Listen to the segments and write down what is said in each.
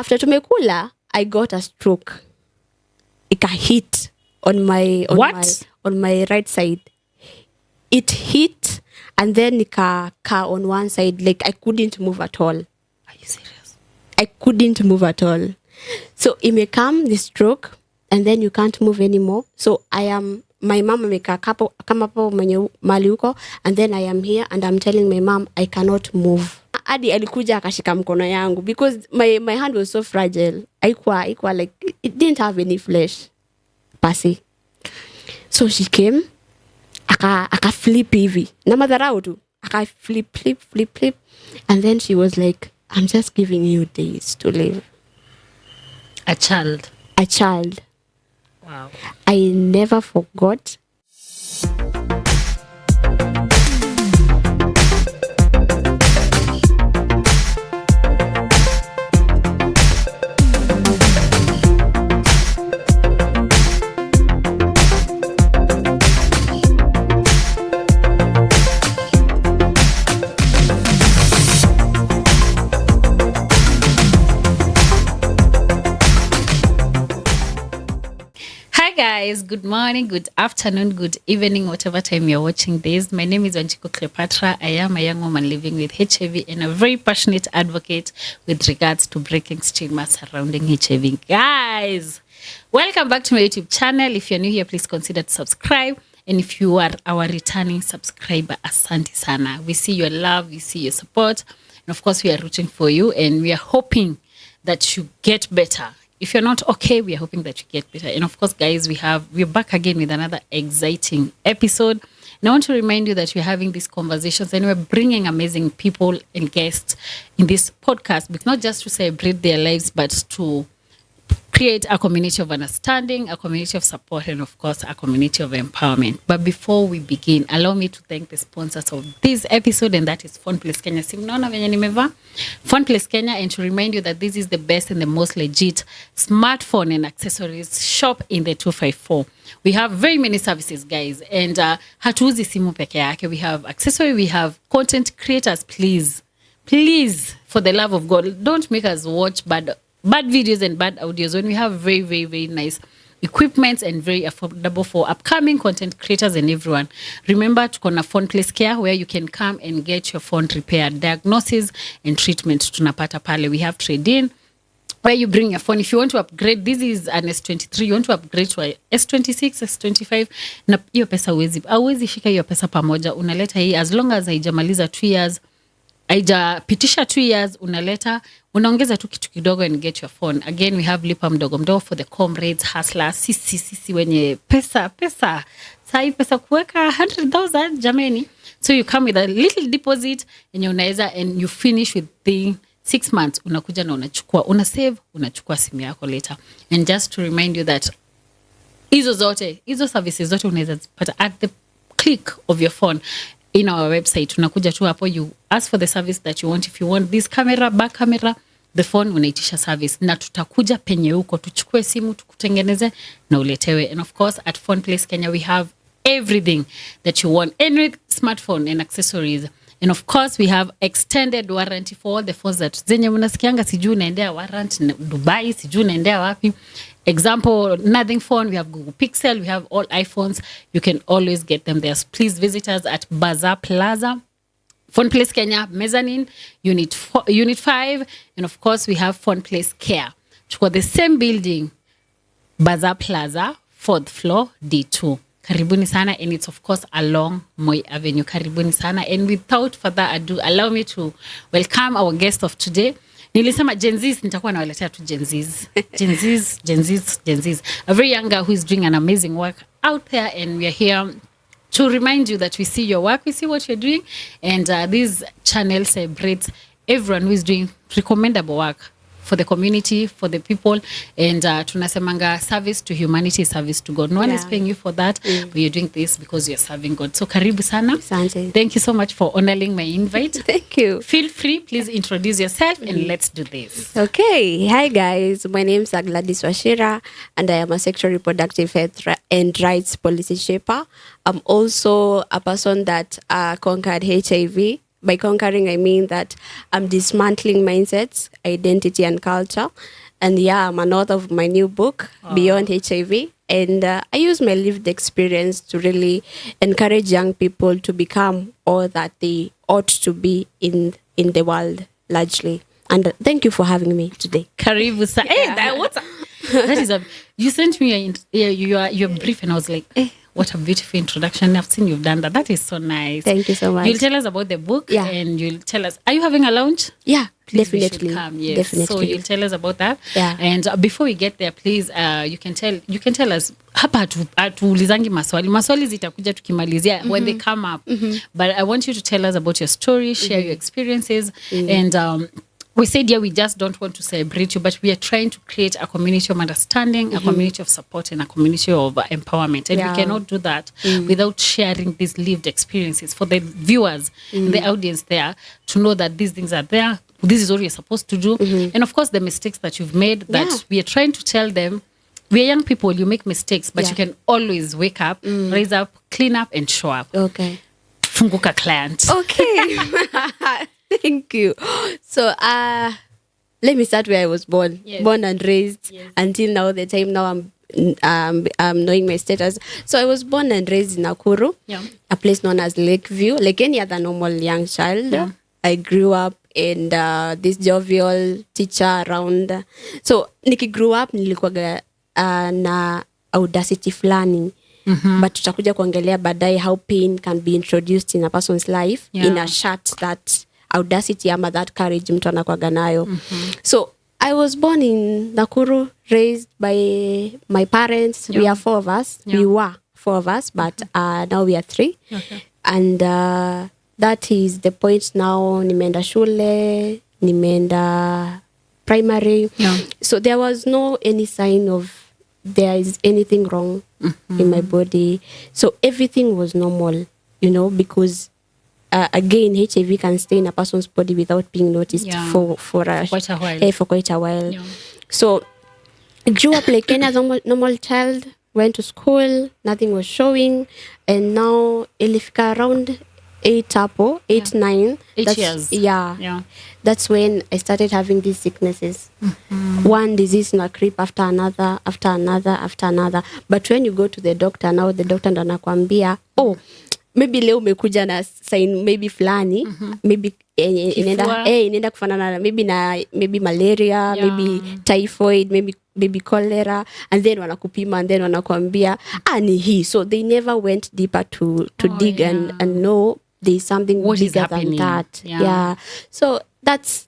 After tumekula, I got a stroke. It hit on my right side. It hit and then nika on one side, like I couldn't move at all. Are you serious? I couldn't move at all. So it may come the stroke and then you can't move anymore. So my mom ameka kama hapo mwenye mali huko, and then I am here and I'm telling my mom I cannot move. Hadi alikuja akashika mkono yangu because my hand was so fragile. Haikuwa like it didn't have any flesh. Pasi. So she came, aka flip hivi. Na madharau tu. Aka flip. And then she was like, I'm just giving you days to live. A child. Wow. I never forgot. Guys, good morning, good afternoon, good evening, whatever time you're watching this. My name is Wanjiku Cleopatra. I am a young woman living with HIV and a very passionate advocate with regards to breaking stigma surrounding HIV. Guys, welcome back to my YouTube channel. If you're new here, please consider to subscribe. And if you are our returning subscriber, asante sana. We see your love, we see your support. And of course, we are rooting for you and we are hoping that you get better. If you're not okay, we are hoping that you get better. And of course, guys, we're back again with another exciting episode. And I want to remind you that we're having these conversations and we're bringing amazing people and guests in this podcast, because not just to celebrate their lives, but to create a community of understanding, a community of support, and of course, a community of empowerment. But before we begin, allow me to thank the sponsors of this episode, and that is PhonePlus Kenya. Simnaona venye nimevaa PhonePlus Kenya, and to remind you that this is the best and the most legit smartphone and accessories shop in the 254. We have very many services, guys, and hatuuzi simu peke yake. We have accessory, we have content creators. Please, for the love of God, don't make us watch bad videos and bad audios when we have very, very, very nice equipment and very affordable for upcoming content creators and everyone. Remember, tuko na PhonePlus Care, where you can come and get your phone repaired, diagnosis and treatment. Tunapata pale. We have trade-in, where you bring your phone. If you want to upgrade, this is an S23, you want to upgrade to a S26, S25, na hiyo pesa hauwezi shika hiyo pesa pamoja. Unaleta hii as long as haijamaliza 2 years, haijapitisha 2 years, unaongeza tu kitu kidogo and get your phone. Again, we have lipa mdogo for the comrades, hustlers, sisi wenye pesa. Sai pesa kuweka 100,000 jameni. So you come with a little deposit and unaweza, and you finish within 6 months. Unakuja na una save, unachukua simu yako later. And just to remind you that hizo services zote unaweza pata at the click of your phone. In our website, unakuja tu hapo, you ask for the service that you want. If you want this camera, back camera, the phone, unaitisha service. Na tutakuja penye huko, tuchukue simu, tukutengeneze na uletewe. And of course, at PhonePlus Kenya, we have everything that you want. Any smartphone and accessories. And of course, we have extended warranty for all the phones that zenye mnasikianga sijui unaendea warranty Dubai, sijui unaendea wapi. Example, Nothing phone, we have Google Pixel, we have all iPhones. You can always get them there. So please visit us at Bazaar Plaza, PhonePlus Kenya, Mezzanine, Unit 5. And of course, we have PhonePlus Care. Tuko the same building, Bazaar Plaza, 4th floor, D2. Karibuni sana, and it's of course along Moi Avenue. Karibuni sana. And without further ado, allow me to welcome our guest of today. Nilisema Gen Zs, nitakuwa nawaletea tu Gen Zs. Gen Zs. A very young girl who is doing an amazing work out there, and we are here to remind you that we see your work, we see what you're doing, and this channel celebrates everyone who is doing recommendable work for the community, for the people, and tunasemanga service to humanity, service to God. No one is paying you for that, but you're doing this because you're serving God. So karibu sana. Sante. Thank you so much for honoring my invite. Thank you. Feel free, please introduce yourself and let's do this. Okay. Hi guys, my name is Gladys Wachira and I am a sexual reproductive health and rights policy shaper. I'm also a person that conquered HIV by conquering, I mean that I'm dismantling mindsets, identity, and culture. And yeah, I'm an author of my new book, Beyond HIV. And I use my lived experience to really encourage young people to become all that they ought to be in the world, largely. And thank you for having me today. Karibu sa. Hey, that is you sent me your brief and I was like, what a beautiful introduction. I've seen you've done that. That is so nice. Thank you so much. You'll tell us about the book and you'll tell us, are you having a launch? Yeah, Please, definitely. we should come. Yes. Definitely. So you'll tell us about that. Yeah. And before we get there, please, you can tell us, hapa hatuulizangi maswali zitakuja tukimalizia when they come up. But I want you to tell us about your story, share your experiences, and we said, we just don't want to celebrate you, but we are trying to create a community of understanding, a community of support, and a community of empowerment. And we cannot do that without sharing these lived experiences for the viewers, the audience there, to know that these things are there. This is what you're supposed to do. And of course, the mistakes that you've made, that we are trying to tell them, we are young people, you make mistakes, but you can always wake up, raise up, clean up, and show up. Okay. Funguka client. Okay. Thank you. So, let me start where I was born. Yes. Born and raised until now, the time now I'm knowing my status. So I was born and raised in Nakuru, a place known as Lakeview. Like any other normal young child, I grew up in this jovial teacher around. So niki grew up, nilikuwa na audacity fulani. But tutakuja kuongelea baadaye how pain can be introduced in a person's life in a shot that audacity ama that courage mtu anakuwaga nayo. So I was born in Nakuru, raised by my parents. We are four of us. We were four of us, but now we are three. And that is the point now. Nimeenda shule, nimeenda primary. So there was no any sign of there is anything wrong in my body. So everything was normal, because again, HIV can stay in a person's body without being noticed for quite a while. For quite a while. So I grew up like any other normal child, went to school, nothing was showing. And now, ilifika around 8, 9. 8 years. Yeah. That's when I started having these sicknesses. One disease na creep after another. But when you go to the doctor now, the doctor ndo anakuambia, maybe leo umekuja na sign maybe fulani, maybe inaenda kufanana maybe malaria, maybe typhoid, maybe cholera, and then wanakupima and then wanakuambia ni hii. So they never went deeper to dig and know there's something what bigger than that. So that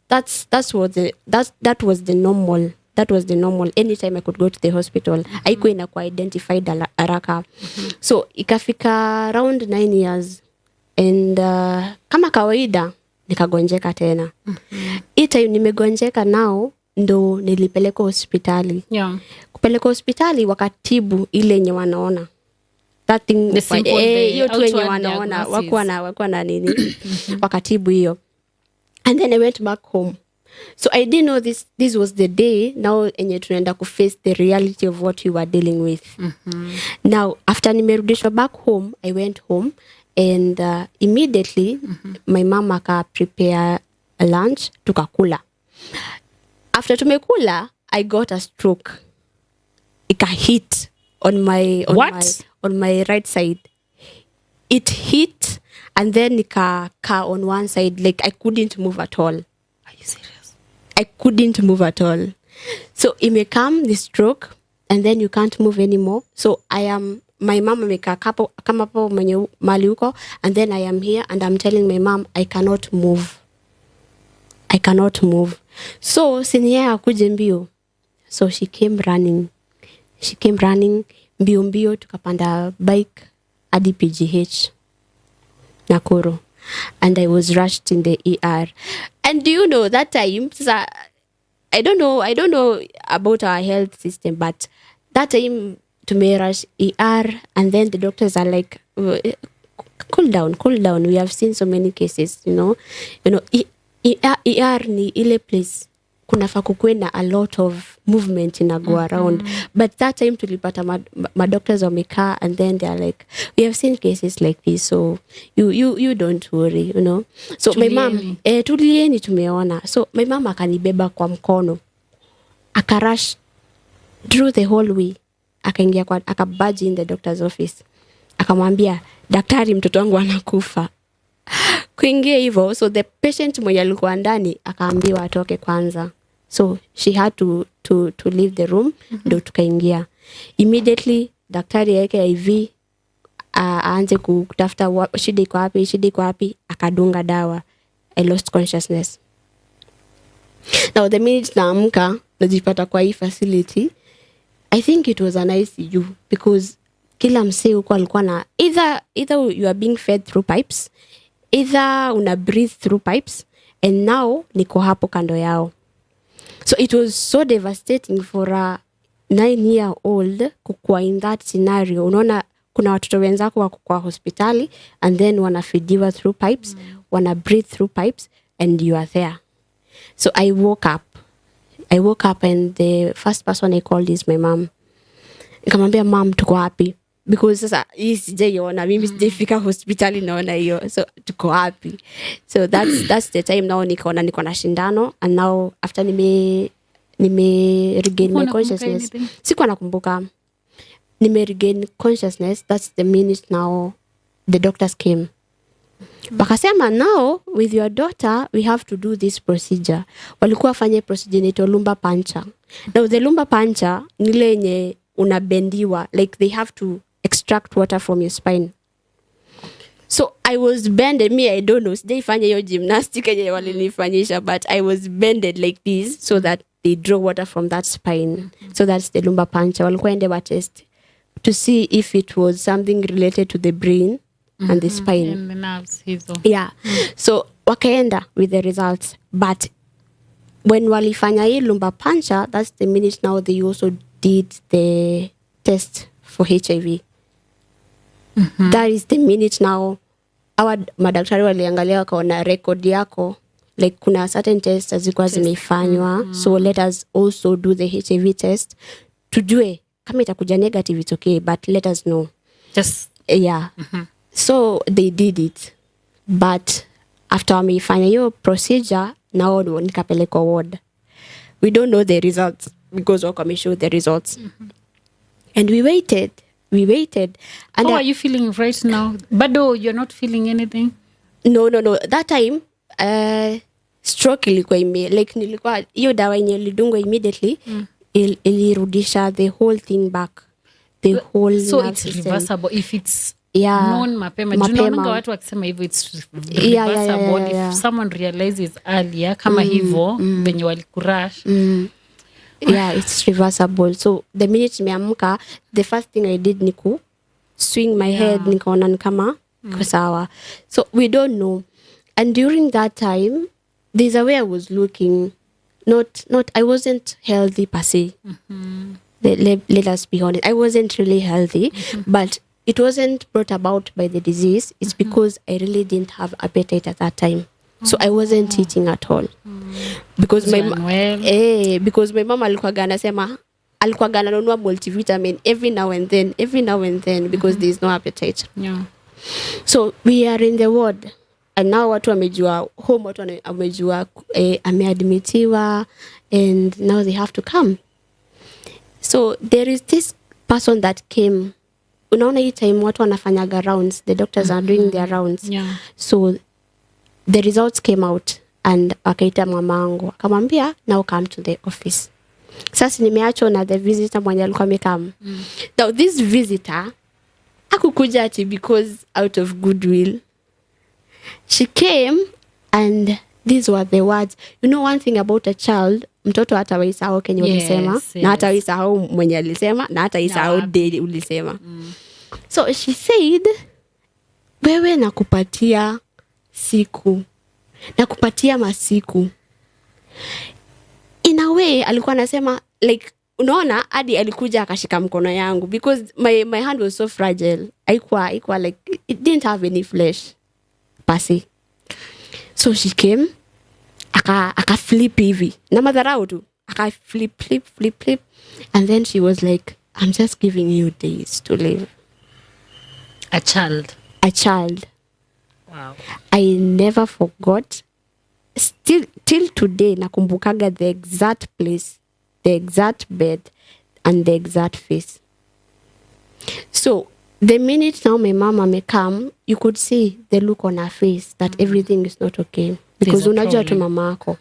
was the normal. That was the normal. Anytime I could go to the hospital, haikuwa inakuwa identified haraka. So ikafika around 9 years, and kama kawaida nikagonjeka tena. Hii time nimegonjeka nao ndo nilipelekwa hospitali. Kupelekwa hospitali wakatibu ile yenye wanaona. That thing hiyo tu yenye wanaona wakuwa na nini wakatibu hiyo. And then I went back home. So I didn't know this was the day now enye tunaenda ku face the reality of what we were dealing with. Now after nimerudishwa back home, I went home and immediately my mom aka prepare a lunch tukakula. After tumekula, I got a stroke. Ika hit on my right side. It hit and then ika on one side, like I couldn't move at all. Are you serious? I couldn't move at all. So it may come the stroke and then you can't move anymore. So my mom ameka kama hapo mwenye mali huko, and then I am here and I'm telling my mom I cannot move. So senior akuje mbio. So she came running mbio tukapanda bike hadi PGH Nakuru. And I was rushed in the ER. And do you know that time, I don't know about our health system, but that time to me rush ER, and then the doctors are like, cool down. We have seen so many cases, ER ni ile place kunafaa kukuwe na a lot of movement ina go around. But that time tulipata doctors wamekaa, and then they are like, we have seen cases like this, so you don't worry, you know. So my mom tulieni, tumeona. So my mom akanibeba kwa mkono, akarush through the hallway, akaingia kwa, akabaji in the doctor's office, akamwambia, daktari, mtoto wangu anakufa. Kuingia hivyo, so the patient mwenye alikuwa ndani akaambiwa atoke kwanza. So she had to leave the room, ndo tukaingia. Immediately daktari yake IV aanze kutafuta shida iko wapi, akadunga dawa. I lost consciousness. Now the minute naamka najipata kwa hii facility, I think it was an ICU, because kila msee huko alikuwa na either you are being fed through pipes, either una breathe through pipes, and now niko hapo kando yao. So it was so devastating for a 9-year-old kukua in that scenario. Unaona kuna watoto wenzako wako kwa hospitali, and then wanafidiwa through pipes, wana breathe through pipes, and you are there. So I woke up and the first person I called is my mom. Nikamwambia, mom, tuko wapi? Because sasa hii sijaiona, mimi sijafika hospitali naona hiyo. So tuko wapi? So that's the time now nikaona niko na shindano, and now after nime regain my consciousness. Sikuwa nakumbuka. Nime regain consciousness, that's the minute now the doctors came. Bakasema, now with your daughter we have to do this procedure. Walikuwa wafanye procedure inaitwa lumbar puncture. Now the lumbar puncture nile yenye unabendiwa, like they have to extract water from your spine. So I was bended, I don't know, sijaifanya hiyo gymnastic yenye walinifanyisha, but I was bended like this so that they draw water from that spine. So that's the lumbar puncture. Walikuwa ende wa test to see if it was something related to the brain and the spine. And the nerves, hizo. Yeah. So wakaenda with the results. But when walifanya hii lumbar puncture, that's the minute now they also did the test for HIV. That is the minute now our madaktari waliangalia wakaona record yako, like kuna certain tests azikuwa zimeifanywa. So let us also do the HIV test, tujue kama itakuja negative, it's okay, but let us know. Just yeah. So they did it, but after wameifanya hiyo procedure, now nikapelekwa ward. We don't know the results because wako show the results. And we waited. And how are you feeling right now? Bado you're not feeling anything? No. That time stroke ilikuwa like nilikuwa hiyo dawa yenye lidungwa immediately ilirudisha the whole thing back. The whole so nerve it's system. reversible if it's Yeah. known mapema. Tunaona watu wakisema hivyo it's reversible if someone realizes earlier kama hivyo venye walikurash. Yeah, it's reversible. So the minute nimeamka, the first thing I did ni swing my head, nikaona ni kama sawa. So we don't know. And during that time, there's a way I was looking. Not I wasn't healthy per se. Let us be honest. I wasn't really healthy, but it wasn't brought about by the disease. It's because I really didn't have appetite at that time. So I wasn't eating at all. Because because my mom alikuwa ananunua multivitamin every now and then because there's no appetite. Yeah. So we are in the ward, and now watu wamejua home, watu wamejua ameadmitiwa, and now they have to come. So there is this person that came. Unaona hii time watu wanafanyaga rounds, the doctors are doing their rounds. Yeah. So the results came out, and akaita mamangu akamwambia, now come to the office. Sasa nimeachwa na the visitor mwenye alikuwa amekam. Now this visitor hakukuja ati because out of goodwill. She came, and these were the words. You know one thing about a child, mtoto hatawaisahau kenye ulisema, na hatawaisahau mwenye alisema, na hataisahau day ulisema. So she said, wewe nakupatia siku, nakupatia masiku. In a way alikuwa anasema like, unaona hadi alikuja akashika mkono yangu because my hand was so fragile. Haikuwa like it didn't have any flesh pasi. So she came aka flip hivi na madharau tu, I flip. And then she was like, I'm just giving you days to live. A child. A child. Wow. I never forgot. Still, till today, nakumbukaga the exact place, the exact bed, and the exact face. So, the minute now my mama may come, you could see the look on her face that everything is not okay. Because unajua tu mama ako.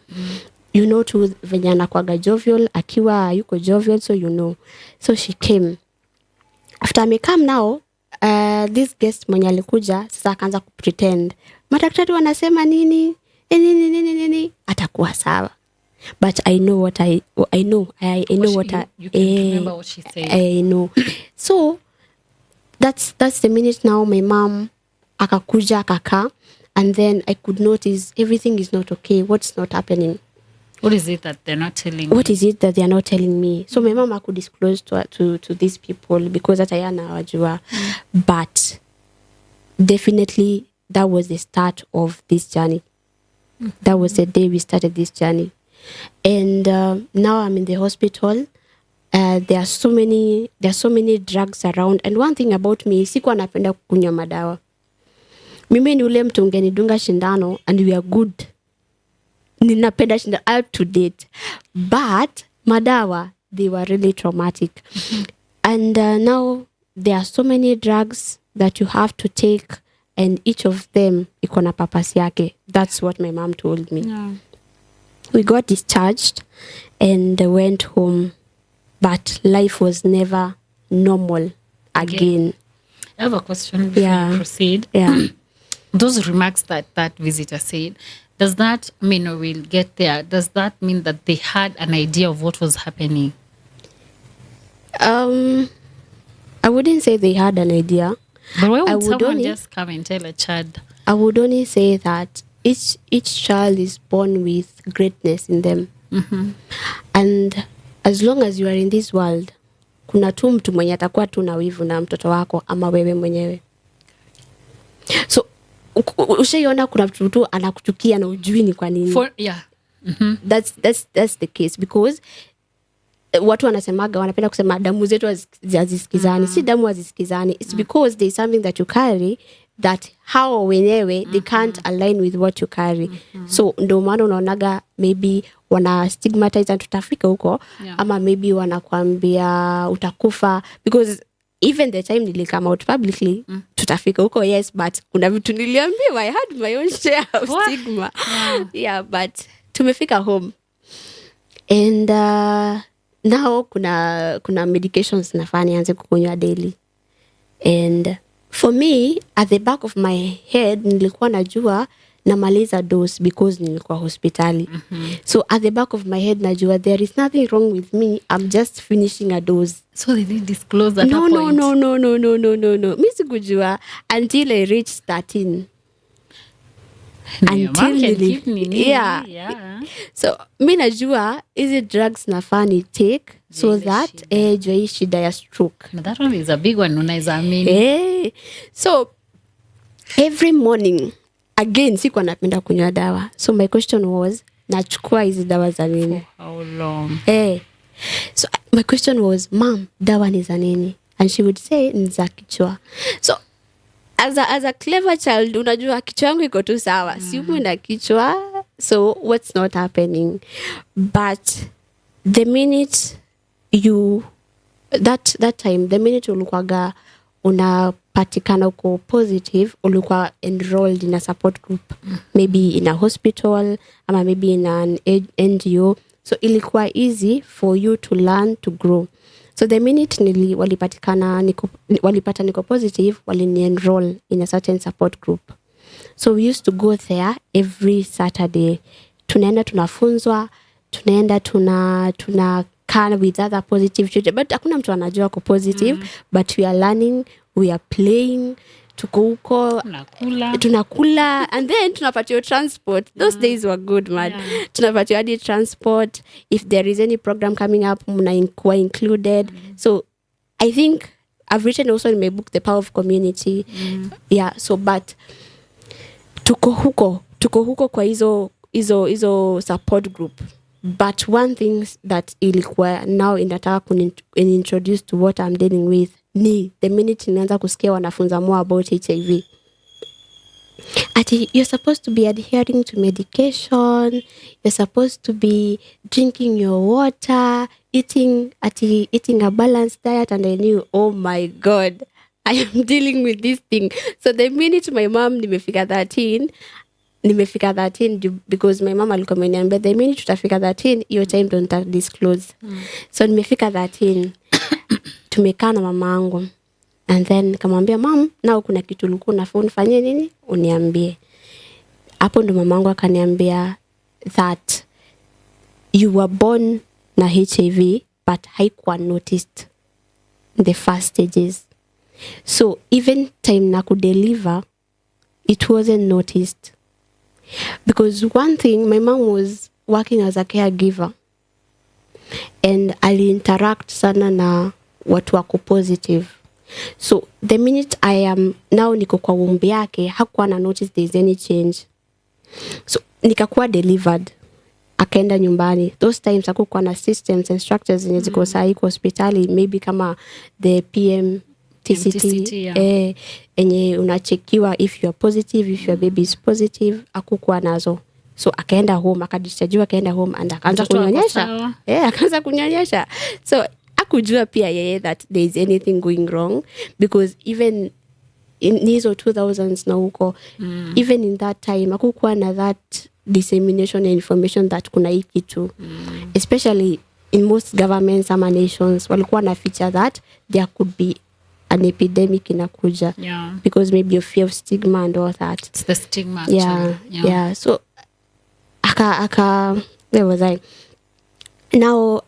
You know tu venye anakuwaga jovial, akiwa yuko jovial, so you know. So she came. After I come now, this guest mwenye alikuja, sasa akaanza kupretend. Madaktari wanasema nini? Nini. Atakuwa sawa. But I know what I know. I know what you can remember what she said. I know. So, that's the minute now my mom akakuja akaka, and then I could notice everything is not okay. What's not happening? What is it that they're not telling What me? is it that they are not telling me? So my mama could disclose to these people because that ayana wajua. But definitely that was the start of this journey. That was the day we started this journey. And now I'm in the hospital. There are so many drugs around, and one thing about me, sikuwa napenda kukunywa madawa. Mimi ni ule mtu ungenidunga shindano and we are good. Ninapenda shindano up to date, but madawa, they were really traumatic. And now there are so many drugs that you have to take, and each of them iko na purpose yake. That's what my mom told me. Yeah. We got discharged and went home. But life was never normal again. I have a question before you proceed. Yeah. Those remarks that visitor said, does that mean, or we'll get there, does that mean that they had an idea of what was happening? I wouldn't say they had an idea. But why would someone just come and tell a child? I would only say that each child is born with greatness in them. Mm-hmm. And as long as you are in this world, kuna tu mtu mwenye atakuwa tu na wivu na mtoto wako ama wewe mwenyewe. So ushaiona kuna mtu anakuchukia na ujui ni kwa nini. Mm-hmm. That's the case, because watu wanapenda kusema damu zetu hazisikizani. Si damu hazisikizani. It's because there's something that you carry that hao wenyewe they can't align with what you carry. So ndo maana unaonaga maybe wana stigmatize and tutafika huko, ama maybe wanakuambia utakufa, because even the time nili come out publicly tutafika huko, yes, but kuna vitu niliambiwa. I had my own share of stigma. Yeah, but tumefika home. And now kuna medications nafaa nianze kukunywa daily. And for me, at the back of my head, nilikuwa najua namaliza dose because nilikuwa hospitali. So at the back of my head, najua there is nothing wrong with me. I'm just finishing a dose. So they didn't disclose at No. a point? No. Mi sikujua until I reached 13. Yeah. So mi najua hizi drugs nafaa ni take so that jua hii shida ya stroke. No, that one is a big one. Unaweza amini. So every morning again sikuwa napenda kunywa dawa. So my question was, nachukua hizi dawa za nini? For how long? So my question was, Mom, dawa ni za nini? And she would say ni za kichwa. So as a clever child, unajua kichwa yangu iko tu sawa. Siumwi na kichwa. So what's not happening? But the minute that time, the minute ulikuwaga unapatikana uko positive, ulikuwa enrolled in a support group, maybe in a hospital ama maybe in an NGO. So ilikuwa easy for you to learn to grow. So the minute walipata niko positive, walini-enroll in a certain support group. So we used to go there every Saturday. Tunaenda tunafunzwa, tunaenda tunakaa with other positive children. But hakuna mtu anajua ko positive, but we are learning, we are playing, tuko huko, tunakula, and then tunapatiwa transport. Those days were good, man. Tunapatiwa hadi transport. If there is any program coming up, mnakuwa included. So I think I've written also in my book, The Power of Community. Yeah, so but tuko huko kwa hizo support group. But one thing that ilikuwa now inataka introduce to what I'm dealing with ni the minute ninaanza kusikia wanafunza more about HIV. You're supposed to be adhering to medication, you're supposed to be drinking your water, eating a balanced diet, and I knew, oh my God, I am dealing with this thing. So the minute my mom nimefika 13 because my mom alikuwa ameniambia the minute tutafika 13 your time don't disclose. So nimefika 13 tumekaa na mama yangu. And then nikamwambia mom, nao kuna kitu ulikuwa unafaa unifanyie nini? Uniambie. Hapo ndo mamangu akaniambia that you were born na HIV but haikuwa noticed in the first stages. So even time na kudeliver, it wasn't noticed. Because one thing, my mom was working as a caregiver and ali interact sana na watu wako positive. So the minute I am now niko kwa womb yake, hakuwa na notice there is any change. So nikakuwa delivered, akaenda nyumbani. Those times hakukuwa na systems and structures zenye ziko sahi kwa hospitali, maybe kama the PMTCT, yeah. Enye unachekiwa if you are positive, if your baby is positive, hakukuwa nazo. So akaenda home, akadischarge, akaenda home and akaanza kunyonyesha. Akaanza kunyonyesha. So akujua pia yeye that there is anything going wrong, because even in hizo 2000s na huko, even in that time hakukuwa na that dissemination information that kuna hii kitu, especially in most governments ama nations walikuwa na feature that there could be an epidemic inakuja, because maybe of fear of stigma and all that. It's the stigma actually. Yeah. So where was I? Now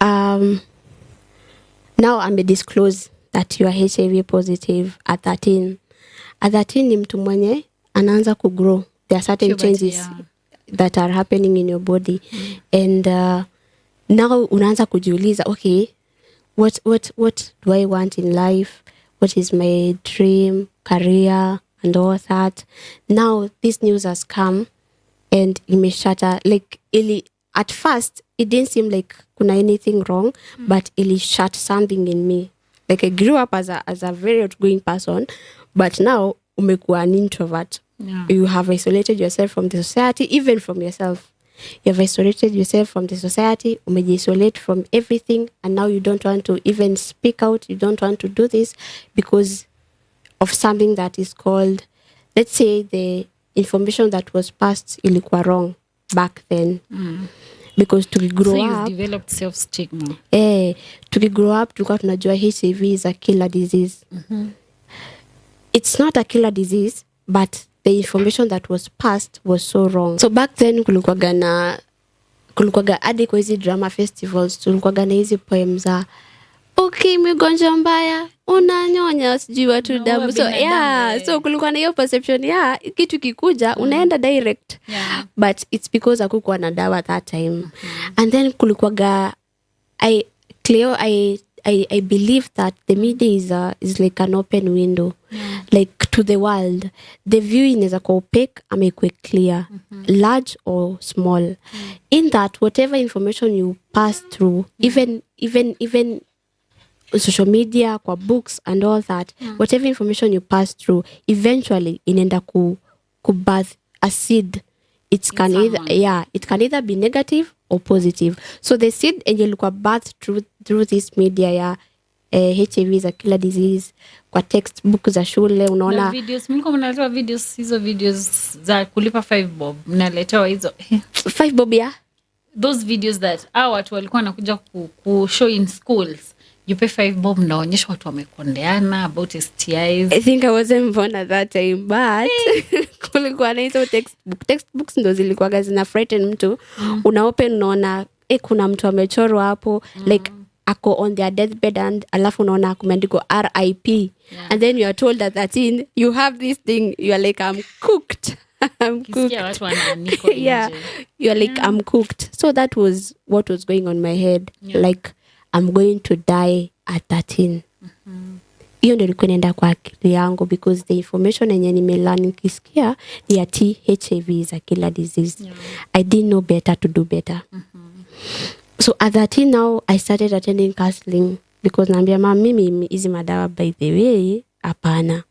I'm disclose that you are HIV positive at 13. At 13 ni mtu mwenye anaanza kugrow. There are certain changes that are happening in your body. And now unaanza kujiuliza, okay, what do I want in life? What is my dream, career, and all that? Now this news has come and imeshata, like, at first it didn't seem like kuna anything wrong, but it shut something in me. Like I grew up as a very outgoing person, but now umekuwa an introvert. You have isolated yourself from the society, even from yourself. You have isolated yourself from the society, umejisolate from everything, and now you don't want to even speak out, you don't want to do this because of something that is called, let's say the information that was passed ilikuwa wrong back then. Because to grow so up, you've developed self-stigma. To grow up, tulikuwa tunajua HIV is a killer disease. It's not a killer disease, but the information that was passed was so wrong. So back then kulikuwaga hadi kwa hizi drama festivals, tulikuwaga na hizi poems za okay, migonjwa mbaya unanyonya sijui watu damu. So kulikuwa na hiyo perception kitu kikuja unaenda direct. But it's because hakukuwa na dawa at that time. And then kulikuwaga I believe that the media is like an open window, like to the world. The view inaweza kuwa opaque ama ikuwe clear, large or small. In that, whatever information you pass through, even social media, kwa books and all that, whatever information you pass through, eventually inaenda ku birth a seed. It can either be negative or positive. So the seed ilikuwa birth through this media HIV is a killer disease. Kwa textbook za shule unaona videos, mliko mnaletewa hizo videos za kulipa 5 bob, mnaletewa hizo 5 bob those videos that watu walikuwa wanakuja ku show in schools. You pay 5 bob, mnaonyesha watu wamekondeana about STIs. I think I wasn't born at that time, but kulikuwa na hizo textbooks ndo zilikuwa zina frighten mtu. Una open unaona kuna mtu amechorwa hapo, like ako on their deathbed, and alafu unaona kumeandikwa RIP. And then you are told at 13 you have this thing, you are like I'm cooked. I'm cooked. Watu wanaaniko nje. You are like I'm cooked. So that was what was going on my head. Like I'm going to die at 13. Hiyo ndio ilikuwa inaenda kwa akili yangu, because the information yenye nimelearn nikisikia ni ati HIV is a killer disease. I didn't know better to do better. So at 13 now I started attending counseling because naambia mama mimi hizi madawa by the way hapana,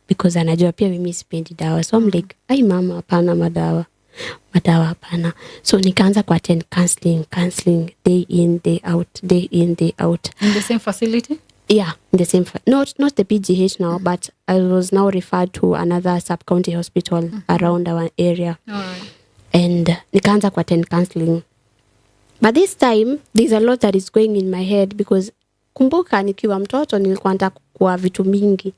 because anajua pia mimi sipendi dawa. So I'm like, ai mama hapana, madawa hapana. So nikaanza ku attend counseling day in day out. In the same facility? Yeah, in the same not the PGH now, but I was now referred to another sub-county hospital around our area. All right. And nikaanza ku attend counseling. But this time there's a lot that is going in my head because kumbuka nikiwa mtoto nilikuwa nataka kuwa vitu mingi.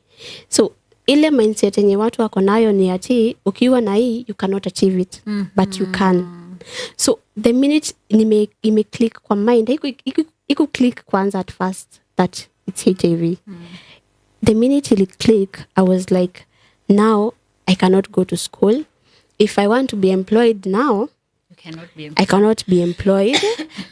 So ile mindset yenye watu wako nayo ni ati ukiwa na hii you cannot achieve it, but you can. So the minute ime click kwa mind, iku click kwanza at first that it's HIV. The minute it click, I was like, now I cannot go to school. If I want to be employed now, I cannot be employed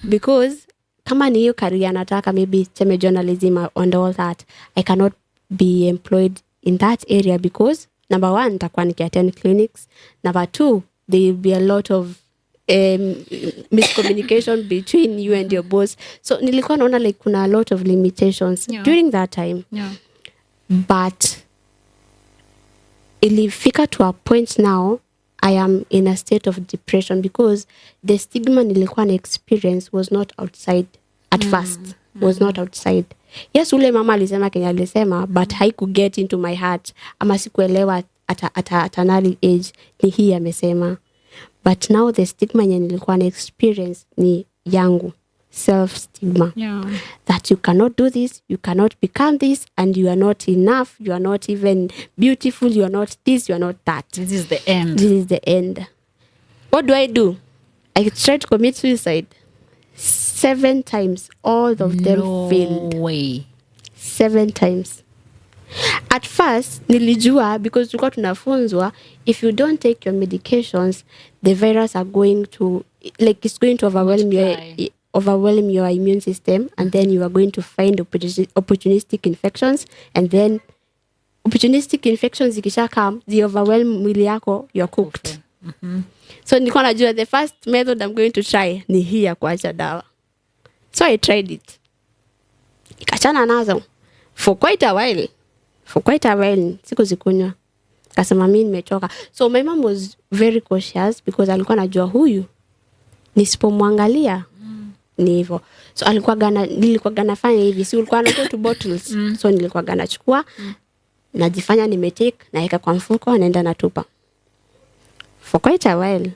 because kama ni hiyo career nataka, maybe seme journalism and all that, I cannot be employed in that area because number one, nitakuwa nikiattend clinics. Number two, there will be a lot of miscommunication between you and your boss. So nilikuwa naona like kuna a lot of limitations during that time. But ilifika to a point now I am in a state of depression because the stigma nilikuwa na experience was not outside at first. Was not outside. Yes, ule mama alisema Kenya alisema, but haiku get into my heart. Ama sikuelewa at an early age ni hii amesema. But now the stigma yenye nilikuwa na experience ni yangu. Self stigma. That you cannot do this, you cannot become this, and you are not enough, you are not even beautiful, you are not this, you are not that. This is the end. This is the end. What do? I tried to commit suicide 7 times. All of them failed. No way. 7 times. At first, nilijua because tulikuwa tunafunzwa, if you don't take your medications, the virus are going to, like it's going to overwhelm your immune system, and then you are going to find opportunistic infections, and then opportunistic infections ikisha come, the overwhelm mwili yako, you're cooked. So nilikuwa najua the first method I'm going to try ni hii ya kuacha dawa. So I tried it. Ikachana nazo for quite a while. Siku zikunywa. Kasema mimi nimechoka. So my mom was very cautious because alikuwa anajua huyu nisipomwangalia ni hivyo. So nilikuwa gana fanya hivi. Si ulikuwa na go to bottles. So nilikuwa gana chukua najifanya nimetake naeka kwa mfuko naenda natupa. For quite a while.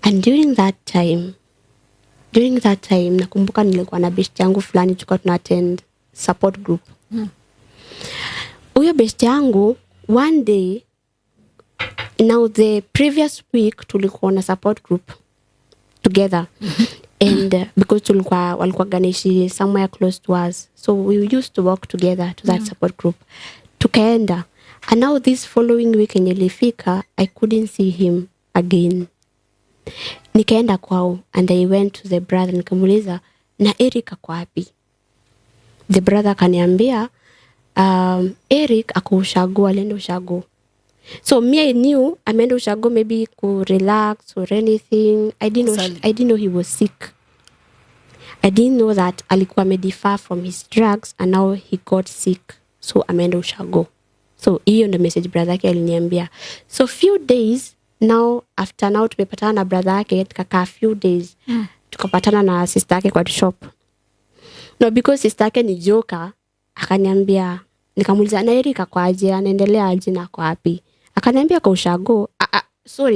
And during that time nakumbuka nilikuwa na best yangu fulani tulikuwa tuna attend support group. Huyo best yangu one day, now the previous week tulikuwa na support group together. And because walikuwa ganishi somewhere close to us, so we used to walk together to that support group. Tukaenda, and now this following week nilifika, I couldn't see him again. Nikaenda kwao, and I went to the brother nikamuuliza, na Eric ako wapi? The brother kaniambia Eric ako ushago, alienda ushago. So me, I knew ameenda ushago maybe ku relax or anything. I didn't know he was sick. I didn't know that alikuwa amedifa from his drugs and now he got sick. So ameenda ushago. So hiyo ndo message brother yake aliniambia. So few days now after now tumepatana na brother yake tukakaa few days. Tukapatana na sister yake kwa shop. No, because sister yake ni joka, akaniambia, nikamuuliza na Eric kwa aje, anaendelea aje na kwa wapi? Akaniambia kwa ushago.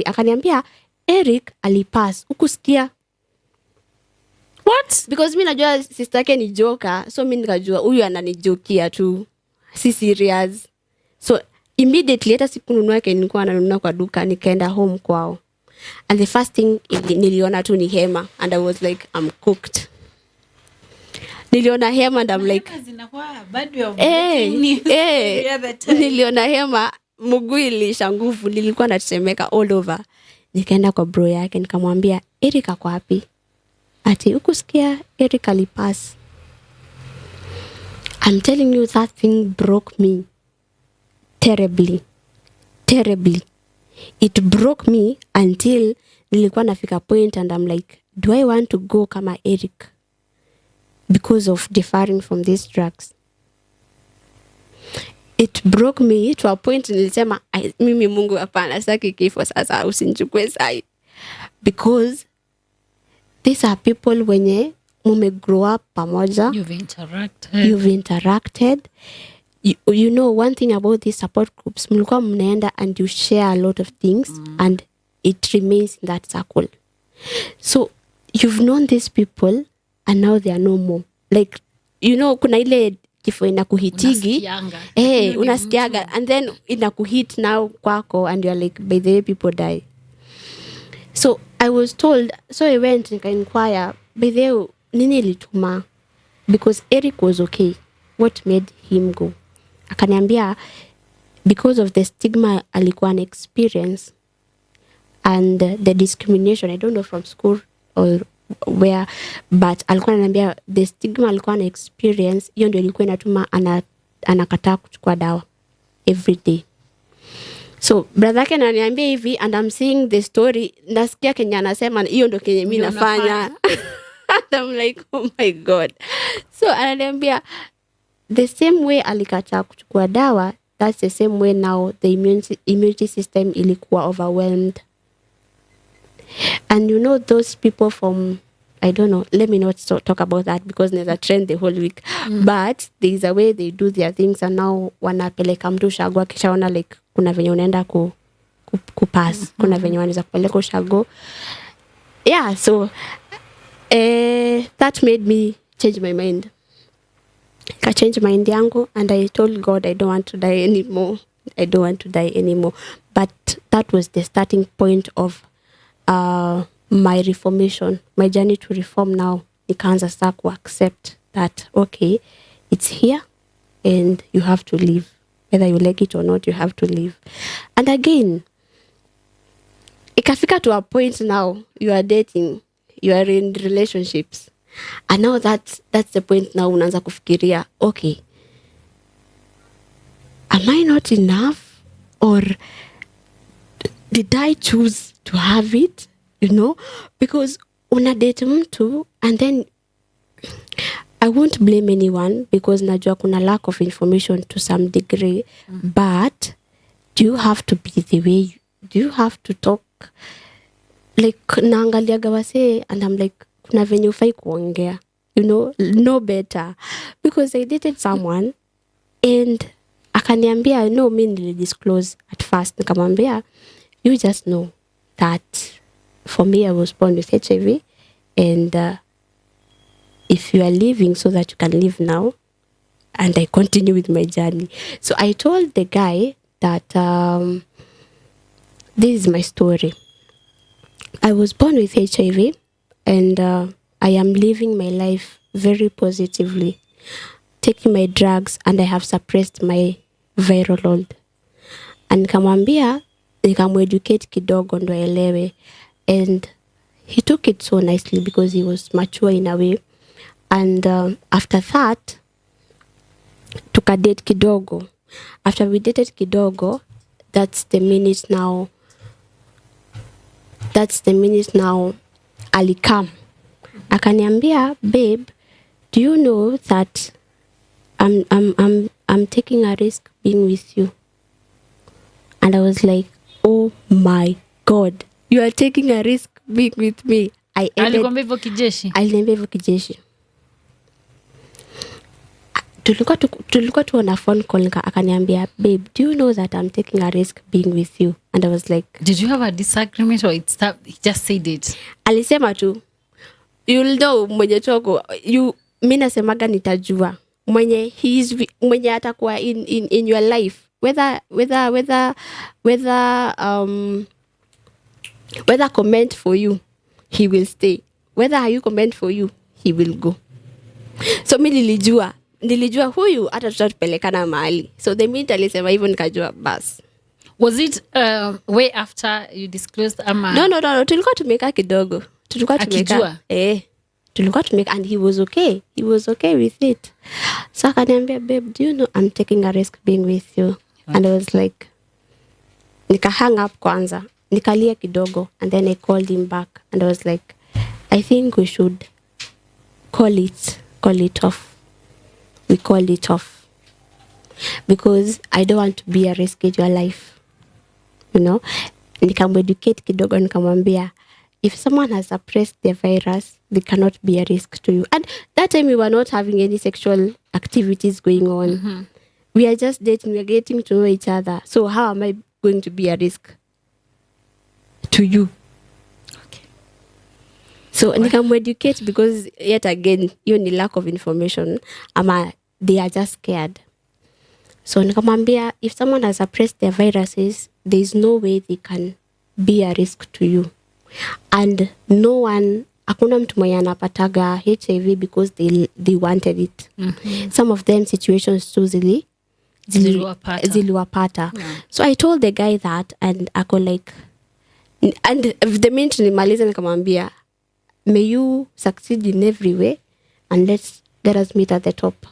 Akaniambia Eric alipass. Ukusikia? What? Because mimi najua sister yake ni joka, so mimi nikajua huyu ananijokia tu. Si serious. So immediately hata sikununua yake nilikuwa nanunua kwa duka, nikaenda home kwao. And the first thing niliona tu ni hema, and I was like, I'm cooked. Niliona hema and I'm like, niliona hema, mguu ilisha nguvu, nilikuwa natetemeka all over. Nikaenda kwa bro yake nikamwambia, Eric ako wapi? Ati ukusikia Eric alipass. I'm telling you, that thing broke me terribly. It broke me until nilikuwa nafika point and I'm like, do I want to go kama Eric because of deferring from these drugs? It broke me to a point nilisema mimi Mungu hapana, sitaki kifo sasa, usinichukue sai, because these are people wenye mume grow up pamoja, you've interacted. You know one thing about these support groups, mlikuwa mnaenda and you share a lot of things and it remains in that circle. So you've known these people and now they are no more. Like, you know, kuna ile kifo inakuhitigi, unasikiaga and then inakuhit now kwako and you're like, by the way people die. So I was told, so I went and inquire, by the way, nini ilituma? Because Eric was okay. What made him go? Akaniambia, because of the stigma alikuwa na experience and the discrimination, I don't know from school or where, but alikuwa ananiambia the stigma alikuwa na experience, hiyo ndio ilikuwa inatuma anakataa kuchukua dawa every day. So brother yake ananiambia hivi, and I'm seeing the story, nasikia Kenya anasema hiyo ndio kenye mimi nafanya. And I'm like, oh my God. So ananiambia the same way alikataa kuchukua dawa, that's the same way now the immunity system ilikuwa overwhelmed. And you know those people from, I don't know, let me not talk about that because there's a trend the whole week. But there is a way they do their things, and now wanapeleka mtu ushago akishaona like kuna venye unaenda kupass, kuna venye wanaweza kupeleka ushago. Yeah, so that made me change my mind. I changed mind yangu and I told God I don't want to die anymore. I don't want to die anymore. But that was the starting point of my reformation, my journey to reform now. Nikaanza sasa ku accept that, okay, it's here and you have to live. Whether you like it or not, you have to live. And again, ikafika to a point now, you are dating, you are in relationships. And now that's the point now unaanza kufikiria, okay, am I not enough? Or did I choose to have it? You know? Because unadate mtu and then I won't blame anyone because najua kuna lack of information to some degree. But do you have to be the way? Do you have to talk? Like naangalia gawase and I'm like, kuna venye ufai kuongea, you know better. Because I dated someone and akaniambia, no, mi nilidisclose at first. Nikamwambia, you just know that for me I was born with HIV and if you are living so that you can live now, and I continue with my journey. So I told the guy that this is my story. I was born with HIV and I am living my life very positively, taking my drugs, and I have suppressed my viral load. And nikamwambia, nikamueducate kidogo ndo aelewe. And he took it so nicely because he was mature in a way. And after that, tukadate kidogo. After we dated kidogo, that's the minute now alikam. Akaniambia, babe, do you know that I'm taking a risk being with you? And I was like, oh my God, you are taking a risk being with me. Alikwambia hivyo kijeshi? Aliniambia hivyo kijeshi. Tulikuwa tu on a phone call, akaniambia, babe, do you know that I'm taking a risk being with you? And I was like, did you have a disagreement or it's that he just said it? Alisema tu, you'll know mwenye choko, mi nasemaga nitajua mwenye atakuwa in your life, whether comment for you, he will stay. Whether you comment for you, he will go. So mi nilijua huyu hata tutatupelekana mahali. So the minute alisema hivyo nikajua bas. Was it way after you disclosed ama? No, tulikuwa tumeka kidogo. Tulikuwa tumeka and he was okay. He was okay with it. So akaniambia, babe, do you know I'm taking a risk being with you? Okay. And I was like, nika hang up kwanza. Nikalia kidogo and then I called him back and I was like, I think we should call it off. We call it off. Because I don't want to be a risk in your life. You know? Nikameducate kidogo nikamwambia, if someone has suppressed the virus, they cannot be a risk to you. And that time we were not having any sexual activities going on. We are just dating, we are getting to know each other. So how am I going to be a risk to you? Okay. So nikameducate because yet again, you need lack of information. They are just scared. So nikamwambia, if someone has suppressed their viruses, there is no way they can be a risk to you. And no one, hakuna mtu mwenye anapataga HIV because they wanted it. Some of them situations too ziliwapata. So I told the guy that, and ako like, and the minute nimaliza nikamwambia, may you succeed in every way, and let us meet at the top.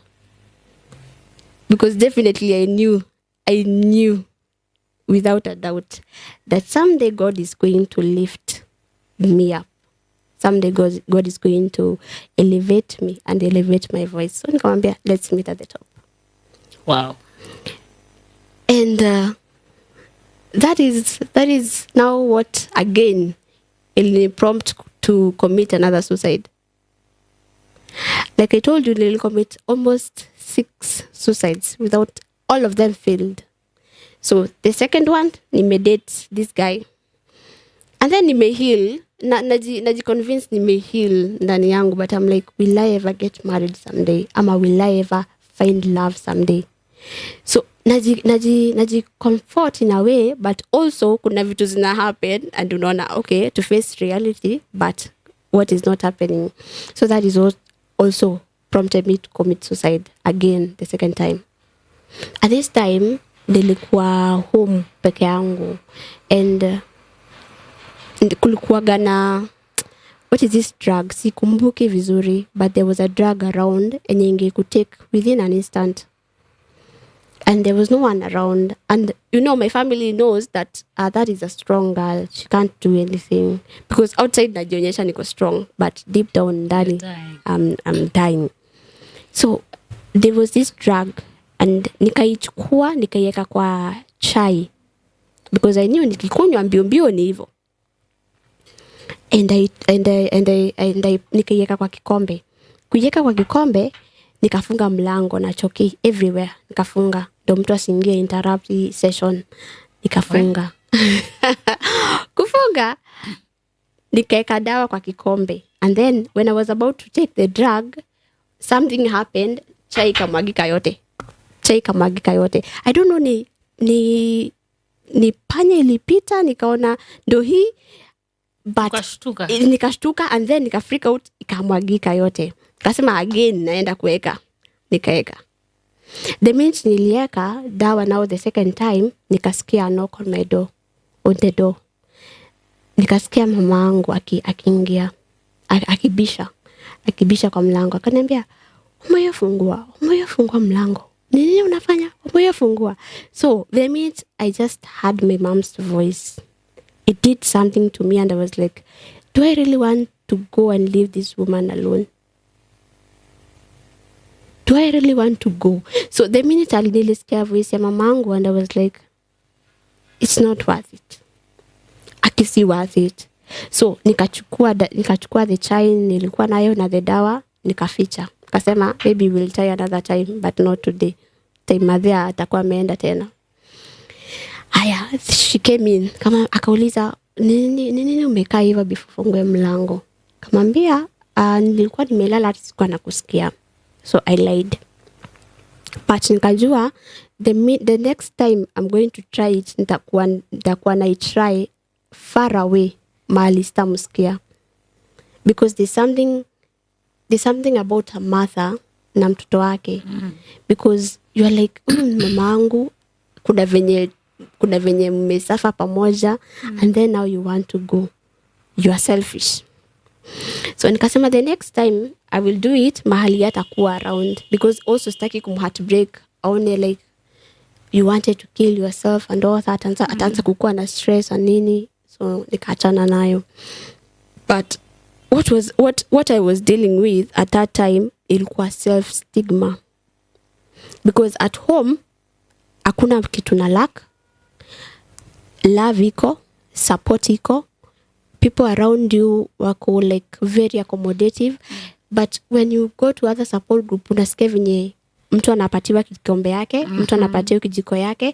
Because definitely I knew without a doubt that someday God is going to lift me up. Someday God is going to elevate me and elevate my voice. So nikamwambia, let's meet at the top. Wow. And that is now what again will prompt to commit another suicide. Like I told you, Lily commit almost 6 suicides without all of them failed. So the second one, date this guy. And then heal. Naji convince heal ndani yangu, but I'm like, will I ever get married someday? Ama will I ever find love someday? So naji comfort in a way, but also kuna vitu zina happen and unaona, okay, to face reality, but what is not happening. So that is what also prompted me to commit suicide again the second time. At this time, nilikuwa home peke yangu, and kulikuwaga na, what is this drug? Sikumbuki vizuri, but there was a drug around and yenye could take within an instant. And there was no one around. And you know, my family knows that that is a strong girl. She can't do anything. Because outside najionyesha niko strong, but deep down ndani, I'm dying. So there was this drug, and nikaichukua nikaiweka kwa chai, because I knew nikikunywa mbio ni hivyo. And I nikaiweka kwa kikombe. Kuiweka kwa kikombe, nikafunga mlango na choki everywhere. Nikafunga ndio mtu asiingie interrupt session. Nikafunga. Kufunga, nikaeka dawa kwa kikombe. And then when I was about to take the drug, something happened. Chai ikamwagika yote. I don't know ni panya ilipita, nikaona ndo hii, but nikashtuka, and then nika freak out, ikamwagika yote. Kasema again naenda kuweka. Nikaeka. The minute nilieka dawa now the second time, nikasikia a knock on the door. Nikasikia mama yangu akiingia, akibisha kwa mlango. Akaniambia, umeyafungua mlango. Nini unafanya? Umeyafungua. So the minute I just heard my mom's voice, it did something to me, and I was like, do I really want to go and leave this woman alone? Do I really want to go? So the minute nilisikia voice ya mamangu, and I was like, it's not worth it. Akisi worth it. So nikachukua the chai nilikuwa nayo na the dawa, nikaficha. Kasema, maybe we'll try another time, but not today. Time madhia atakuwa ameenda tena. Haya, she came in. Kama akauliza, nini umekaa hivyo before fungue mlango? Kamwambia, nilikuwa nimelala sikuwa nakusikia. So I lied. But nikajua, the next time I'm going to try it, nitakuwa na try far away, mahali sitamusikia. Because there's something about a mother na mtoto wake. Because you are like, mama angu, kuna venye mmesafa pamoja, and then now you want to go. You are selfish. So nikasema the next time I will do it mahali hatakuwa around, because also sitaki kumheartbreak, aone like you wanted to kill yourself and all that, ataanza kukua na stress and nini. So nikaachana nayo. But what I was dealing with at that time ilikuwa self stigma, because at home hakuna kitu na lack, love iko, support iko, people around you wako like very accommodative, but when you go to other support group unasikia venye mtu anapatiwa kikombe yake, mtu anapatiwa kijiko yake,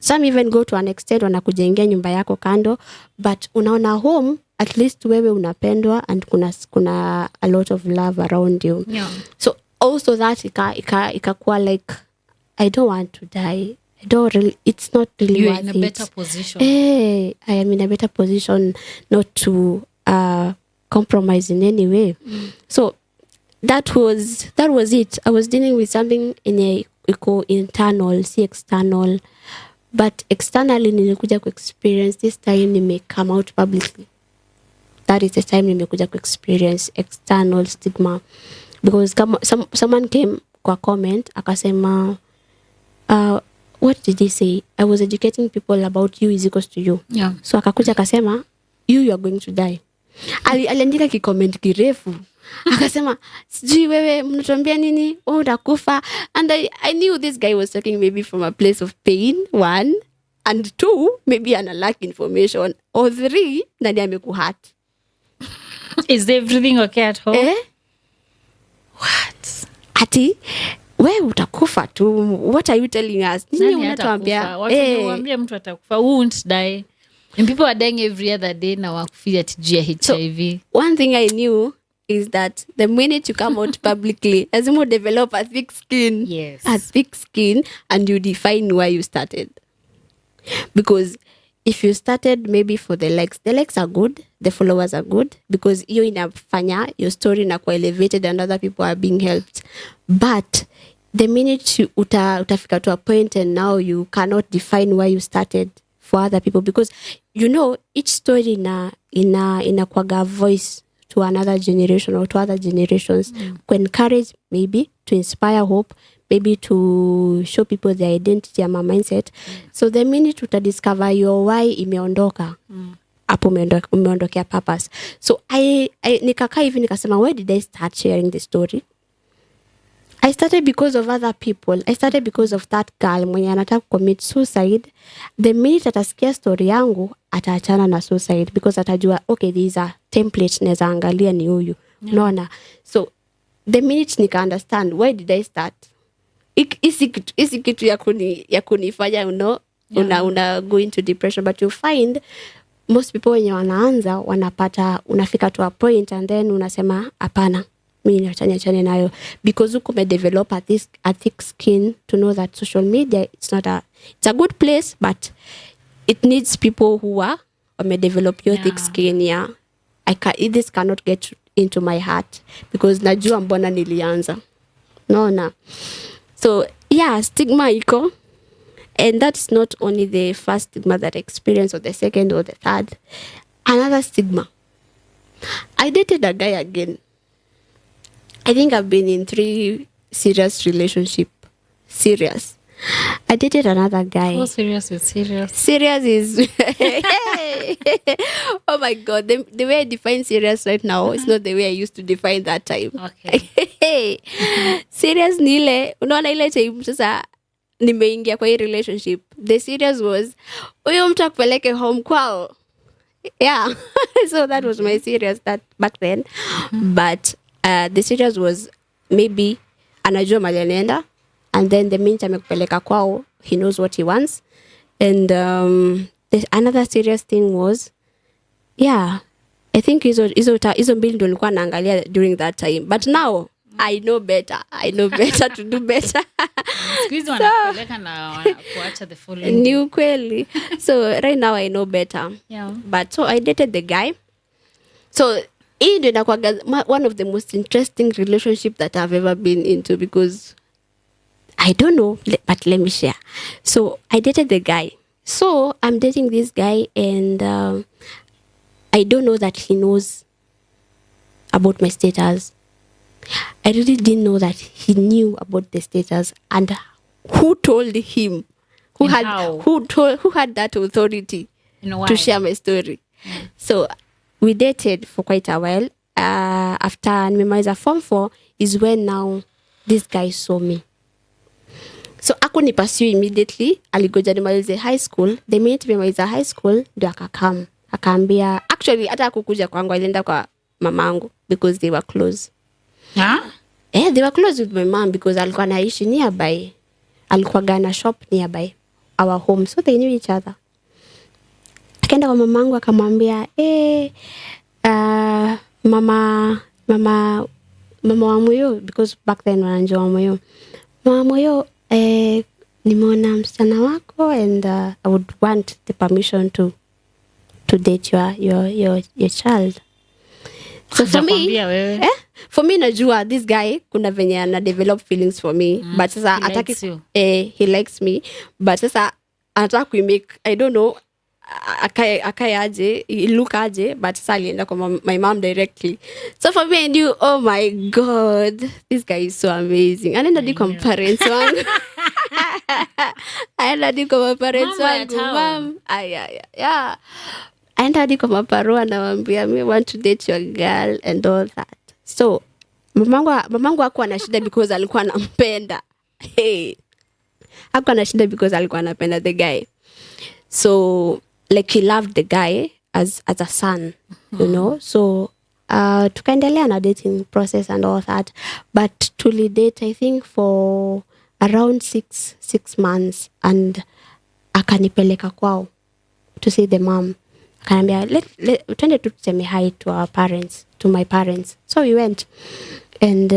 some even go to an extent wanakujengea nyumba yako kando, but unaona home at least wewe unapendwa and kuna a lot of love around you. Yeah. So also that ikakuwa like I don't want to die. I don't really, it's not really You're worth in a it. better position. Hey, I am in a better position not to compromise in any way. So that was it. I was dealing with something in a internal, see external, but externally nilikuja ku experience this time nime come out publicly. That is the time nimekuja ku experience external stigma, because someone came kwa comment akasema what did he say? I was educating people about you is equals to you. Yeah. So akakuja akasema you are going to die. Aliandika kicomment kirefu. Akasema sijui wewe mnatuambia nini? Wewe utakufa. And I knew this guy was talking maybe from a place of pain, one, and two, maybe ana lack information, or three, nani amekuhurt. Is everything okay at home? Eh? What? Ati wewe utakufa tu. What are you telling us? Nini Nani unatuambia? atakufa? Watu waambia mtu atakufa. Who won't die? And people are dying every other day na wakufia tijuu ya HIV. One thing I knew is that the minute you come out publicly, lazima develop a thick skin. Yes. A thick skin, and you define why you started. Because if you started maybe for the likes are good, the followers are good, because you inafanya your story inakuwa elevated and other people are being helped. But the minute you utafika to a point and now you cannot define why you started for other people, because you know each story inakuwaga voice to another generation or to other generations, to encourage, maybe to inspire hope, maybe to show people their identity and mindset. So the minute utadiscover your why imeondoka, hapo umeondokea purpose. So I nikakaa hivi nikasema, why did I start sharing the story? I started because of other people. I started because of that girl mwenye anataka commit suicide. The minute atasikia story yangu, ataachana na suicide, because atajua, okay, there is a template neza angalia ni huyu. Unaona? So the minute nika understand, why did I start? Isi kitu ya kunifanya una go into depression, but you find most people wenye wanaanza wanapata, unafika to a point and then unasema hapana, mimi niachane nayo, because uko develop a thick skin to know that social media, it's a good place, but it needs people who are develop your thick skin. Yeah, this cannot get into my heart, because najua mbona nilianza. No. So yeah, stigma iko, and that's not only the first stigma that I experienced, or the second or the third. Another stigma, I dated a guy again. I think I've been in 3 serious relationship. Serious. I dated another guy. How serious is serious? Serious is oh my God, the way I define serious right now is not the way I used to define that time. Okay. Serious ni ile, unaona ile time sasa nimeingia kwa hii relationship. The serious was huyo mtu akupeleke home kwao. Yeah. So that was my serious that back then. But the serious was maybe anajua mali anaenda, and then the minute amekupeleka kwao, he knows what he wants. And another serious thing was, yeah, I think hizo mbili ndo nilikuwa naangalia during that time. But now I know better to do better. Squeeze wanapeleka na kuacha the following. Ni ukweli. So right now I know better. Yeah. But so I dated the guy. So hii ndio inakuwa one of the most interesting relationship that I've ever been into, because I don't know, but let me share. So I dated the guy. So I'm dating this guy, and I don't know that he knows about my status. I really didn't know that he knew about the status, and who told him? Who had that authority to share my story? So we dated for quite a while. after nimemaliza form 4 is when now this guy saw me. So ni pursue immediately, aligoja nimalize high school. The minute nimemaliza high school ndio akakam. Akaambia actually hata kukuja kwangu, alienda kwa mamangu because they were close. They were close with my mom because alikuwa anaishi nearby. Alikuwa gana shop nearby our home, so they knew each other. Akaenda kwa mamangu akamwambia mama wa Moyo, because back then wanajua wa Moyo. Mama Moyo, nimeona msichana wako and I would want the permission to date your child. So for me najua this guy kuna venye ana develop feelings for me, but sasa ataki he likes me, but sasa anataka kuimake, I don't know, akayaje look aje, but sasa alienda kwa my mom directly. So for me I knew, oh my god, this guy is so amazing. Anaenda di kwa parents wangu. Anaenda di kwa parents wangu, mom. Yeah. Anaenda di kwa maparo, anawaambia me want to date your girl and all that. So mamangu hakuwa na shida because alikuwa anampenda. Hakuwa na shida because alikuwa anapenda the guy. So like he loved the guy as a son, you know. So tukaendelea na dating process and all that, but tulidate I think for around 6 months, and akanipeleka kwao to see the mom. Akanambia twende tu tuseme hi to our parents, to my parents. So we went and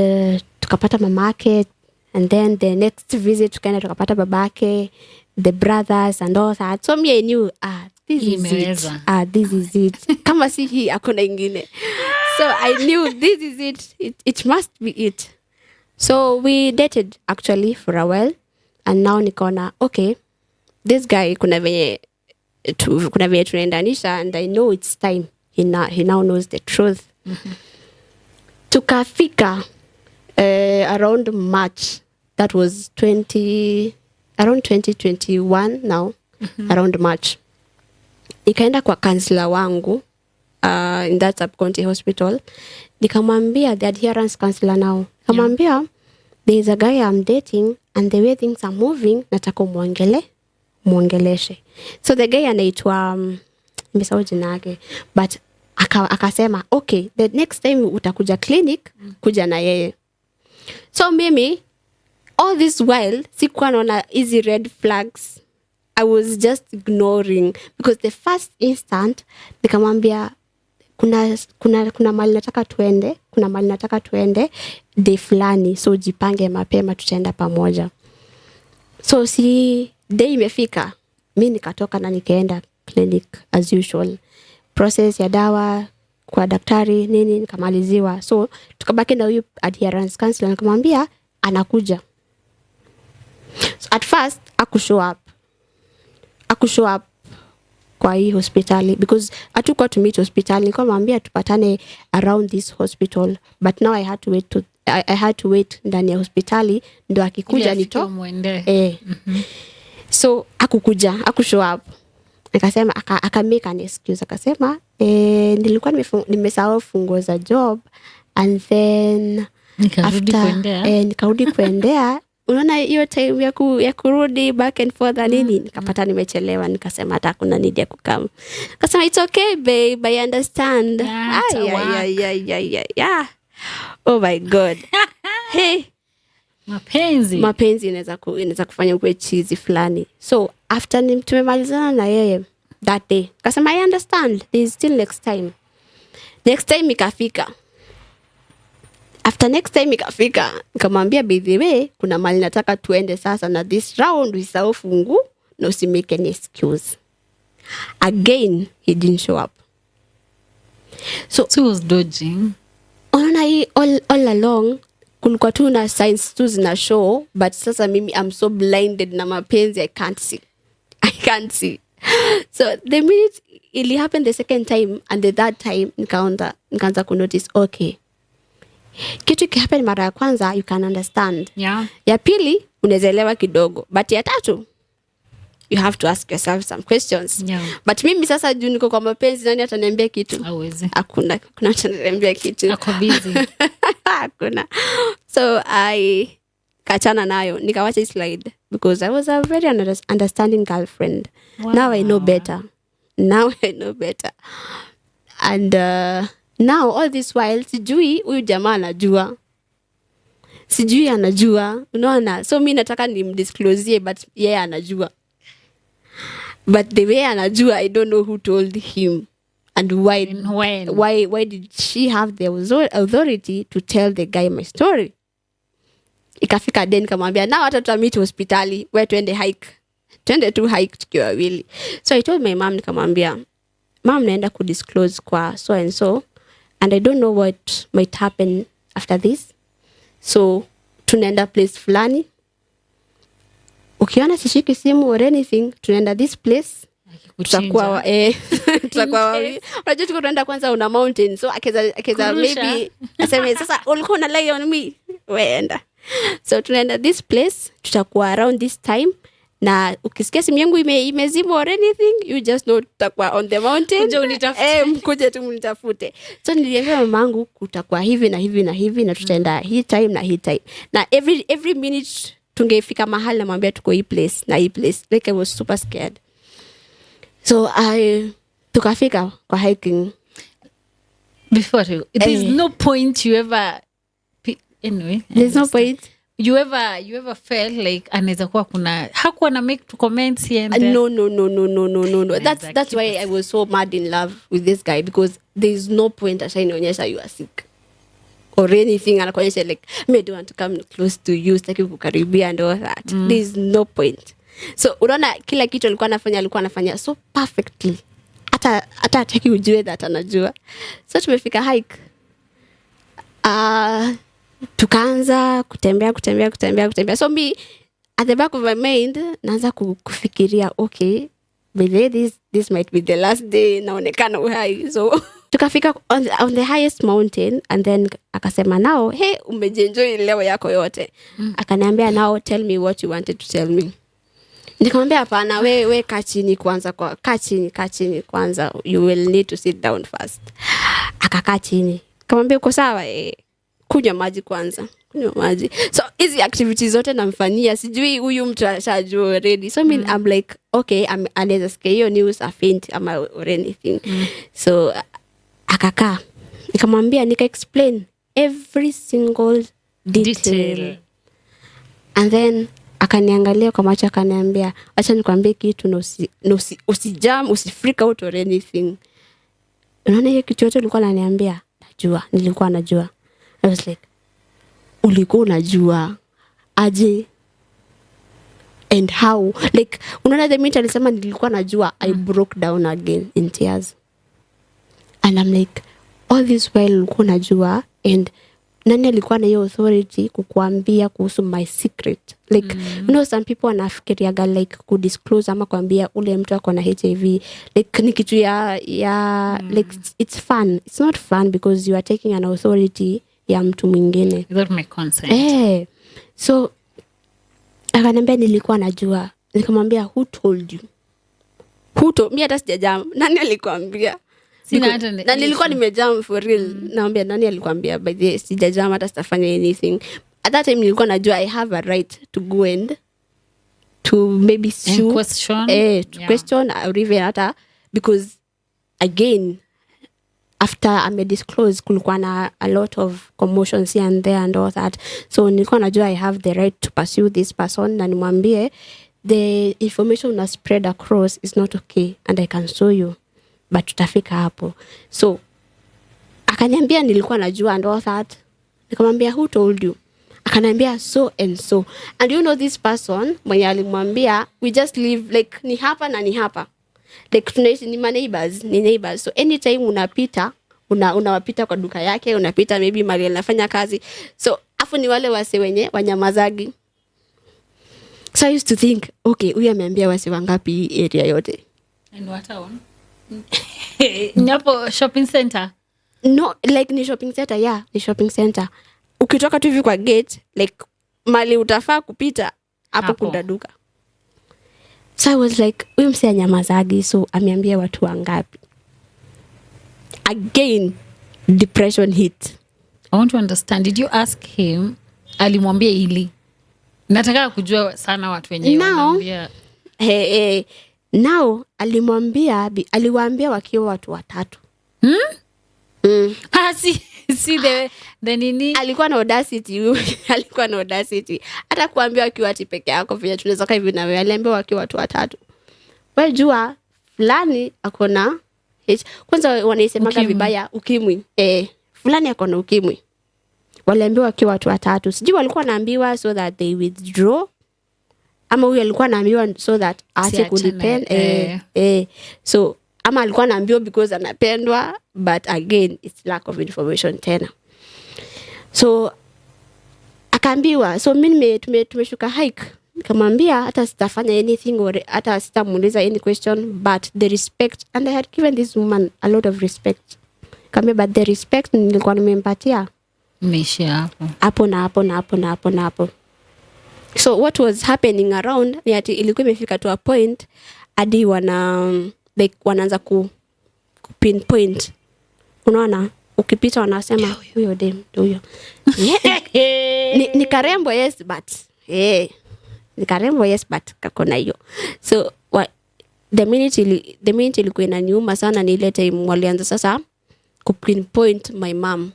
tukapata mamake, and then the next visit tukaenda tukapata babake, the brothers and all that. So me I knew this is it. Kama si hii hakuna ingine. So I knew this is it. It must be it. So we dated actually for a while, and now nikaona okay, this guy kuna venye tunaendanisha, and I know it's time. He now knows the truth. Tukafika around March. That was around 2021 now. Around March. Nikaenda kwa counselor wangu in that sub-county hospital. Nikamwambia, the adherence counselor now. Nikamwambia, there is a guy I'm dating and the way things are moving, nataka muongeleshe. So the guy anaitwa nimesahau jina yake, but akasema okay, the next time utakuja clinic kuja na yeye. So mimi all this while sikuwa naona easy red flags. I was just ignoring because the first instant nikamwambia kuna mali nataka tuende day fulani, so jipange mapema tutaenda pamoja. So si day imefika, mimi nikatoka na nikaenda clinic as usual, process ya dawa kwa daktari nini nikamaliziwa. So tukabaki na huyu adherence counselor, nikamwambia anakuja. So at first akushow up kwa hii hospitali because hatukuwa to meet hospitali. Nikamwambia tupatane around this hospital, but now I had to wait ndani ya hospitali ndo akikuja nito So akushow up. Nikasema aka make an excuse, akasema nilikuwa nimesahau funguo za job, and then nikarudi kuendea. Unaona hiyo time ya kurudi back and forth nini, nikapata nimechelewa. Nikasema hata kuna need ya kukam. Akasema it's okay babe, I understand. Yeah. Oh my god. Hey, mapenzi inaweza kufanya ukwe cheesy fulani. So after tumemalizana na yeye that day, akasema I understand, there is still next time ikafika. After next time ikafika, nikamwambia by the way, kuna mali nataka tuende sasa, na this round usahau fungu na usimake any excuse. Again, he didn't show up. So he was dodging. Unaona hii all along kulikuwa tu na signs tu zina show, but sasa mimi I'm so blinded na mapenzi, I can't see. So the minute it happened the second time and the third time, nikaanza ku notice okay, kitu kihappen mara ya kwanza you can understand. Yeah. Ya pili unaelewa kidogo, but ya tatu you have to ask yourself some questions. Yeah. But mimi sasa juu niko kwa mapenzi, nani ataniambia kitu? Hawezi. Hakuna ataniambia kitu. Ako busy. Hakuna. So I kachana nayo, nikawacha slide because I was a very understanding girlfriend. Wow. Now I know better. And now all this while sijui huyu jamaa anajua. Sijui anajua, unaona? So mimi nataka nimdisclose but yeye anajua. But the way anajua, I don't know who told him and why. And when? Why did she have the authority to tell the guy my story? Ikafika then nikamwambia now hata tutamiti hospitali, wewe twende tu hike tukiwa wawili. So I told my mom, nikamwambia mom, naenda kudisclose kwa so and so and I don't know what might happen after this. So tunaenda place fulani, ukiona sishiki simu or anything, tunaenda this place. Tutakuwa wawili. Unajua tuko tunaenda kwanza una mountain, so akeza maybe aseme sasa ulikuwa una lie on me, weenda. So tunaenda this place, tutakuwa around this time, na ukisikia simu yangu imezima or anything, you just know tutakuwa on the mountain. Mkuje tu mnitafute. So niliambia mamangu kutakuwa hivi na hivi na hivi, na tutaenda hii time na hii time. Na every minute tungefika mahali na mwambia tuko hii place na hii place. Like I was super scared. So tukafika kwa hiking. Before you, there's no point you ever anyway. There's no point. You ever felt like anaweza kuwa kuna hakuwa na make to comments here and there? No. That's why I was so mad in love with this guy, because there's no point ashanionyesha you are sick or anything, anakuonyesha like me don't want to come close to you, sitaki kukaribia and all that. There's no point. So unaona kila kitu alikuwa anafanya so perfectly, hata hataki ujue that anajua. So tumefika hike, tukaanza kutembea. So me at the back of my mind naanza kufikiria, okay, maybe this might be the last day naonekana uhai. So tukafika on the highest mountain, and then akasema now, hey, umejenjoy leo yako yote. Akaniambia now tell me what you wanted to tell me. Nikamwambia hapana, we kaa chini kwanza, you will need to sit down first. Akakaa chini. Nikamwambia uko sawa, kunywa maji kwanza. So hizi activities zote namfanyia, sijui huyu mtu ashajua already. So I'm like, okay, anaweza sikia hiyo news a faint ama or anything. So akakaa. Nikamwambia nika-explain every single detail. And then akaniangalia kwa macho, akaniambia acha nikwambie kitu, na usijam, usifreak out or anything. Unaona hiyo kitu yote ulikuwa unaniambia? Nilikuwa najua. I was like, ulikuwa unajua aje and how? Like unaona the minute alisema nilikuwa najua, I broke down again in tears. And I'm like, all this while ulikuwa unajua, and nani alikuwa na hiyo authority kukuambia kuhusu my secret? Like you know, some people wanafikiriaga like kudisclose ama kuambia ule mtu ako na HIV like ni kitu ya like it's fun. It's not fun because you are taking an authority ya mtu mwingine without my consent. So akaniambia nilikuwa najua. Nikamwambia who told you? Mimi hata sijajam. Nani alikwambia? Na nilikuwa nimejam for real. Naambia nani alikwambia? By the sijajam, hata sitafanya anything. At that time nilikuwa najua I have a right to go and to maybe sue, and question. Question or even hata, because again after disclosed kulikuwa na a lot of commotions here and there and all that. So nilikuwa najua I have the right to pursue this person, na nimwambie the information na spread across is not okay and I can sue you, but tutafika hapo. So akaniambia nilikuwa najua and all that. Nikamwambia who told you? Akaniambia so and so. And you know this person mwenye alimwambia, we just live like ni hapa na ni hapa. Like tunaishi ni neighbors. So anytime unapita, unawapita kwa duka yake, unapita maybe mahali anafanya kazi. So afu ni wale wase wenye wanyamazagi. So I used to think, okay, huyu ameambia wase wangapi area yote? And what town? Nyapo shopping center? No, like ni shopping center, yeah, ni shopping center. Ukitoka tu hivi kwa gate, like mali utafaa kupita, hapo kuna duka. So I was like, huyu msi anyamazagi, so ameambia watu wangapi? Again, depression hit. I want to understand, did you ask him, alimwambia ili? Nataka kujua sana watu wenye wanaambia. Now aliwaambia wakiwa watu watatu. See the nini? Alikuwa na audacity. Hata kuambia wakiwa ati peke yako vile tunaweza kaa hivi na wewe, aliambia wakiwa watu watatu. Wewe jua fulani akona kwanza wanaisemaga vibaya ukimwi. Fulani akona ukimwi. Waliambiwa wakiwa watu watatu. Sijui walikuwa naambiwa so that they withdraw. Ama huyu alikuwa naambiwa so that aache kudepend. So ama alikuwa naambiwa because anapendwa, but again it's lack of information tena. So akaambiwa, so mimi tumeshuka hike, nikamwambia hata sitafanya anything or hata sitamuuliza any question, but the respect, and I had given this woman a lot of respect. Kama but the respect nilikuwa nimempatia Meisha hapo. So what was happening around ni ati ilikuwa imefika to a point hadi wanaanza ku pinpoint. Unaona, ukipita wanasema huyo dem huyo. Ni karembo yes but kakona hiyo. So the minute ilikuwa inaniuma sana ni ile time walianza sasa ku pinpoint my mom.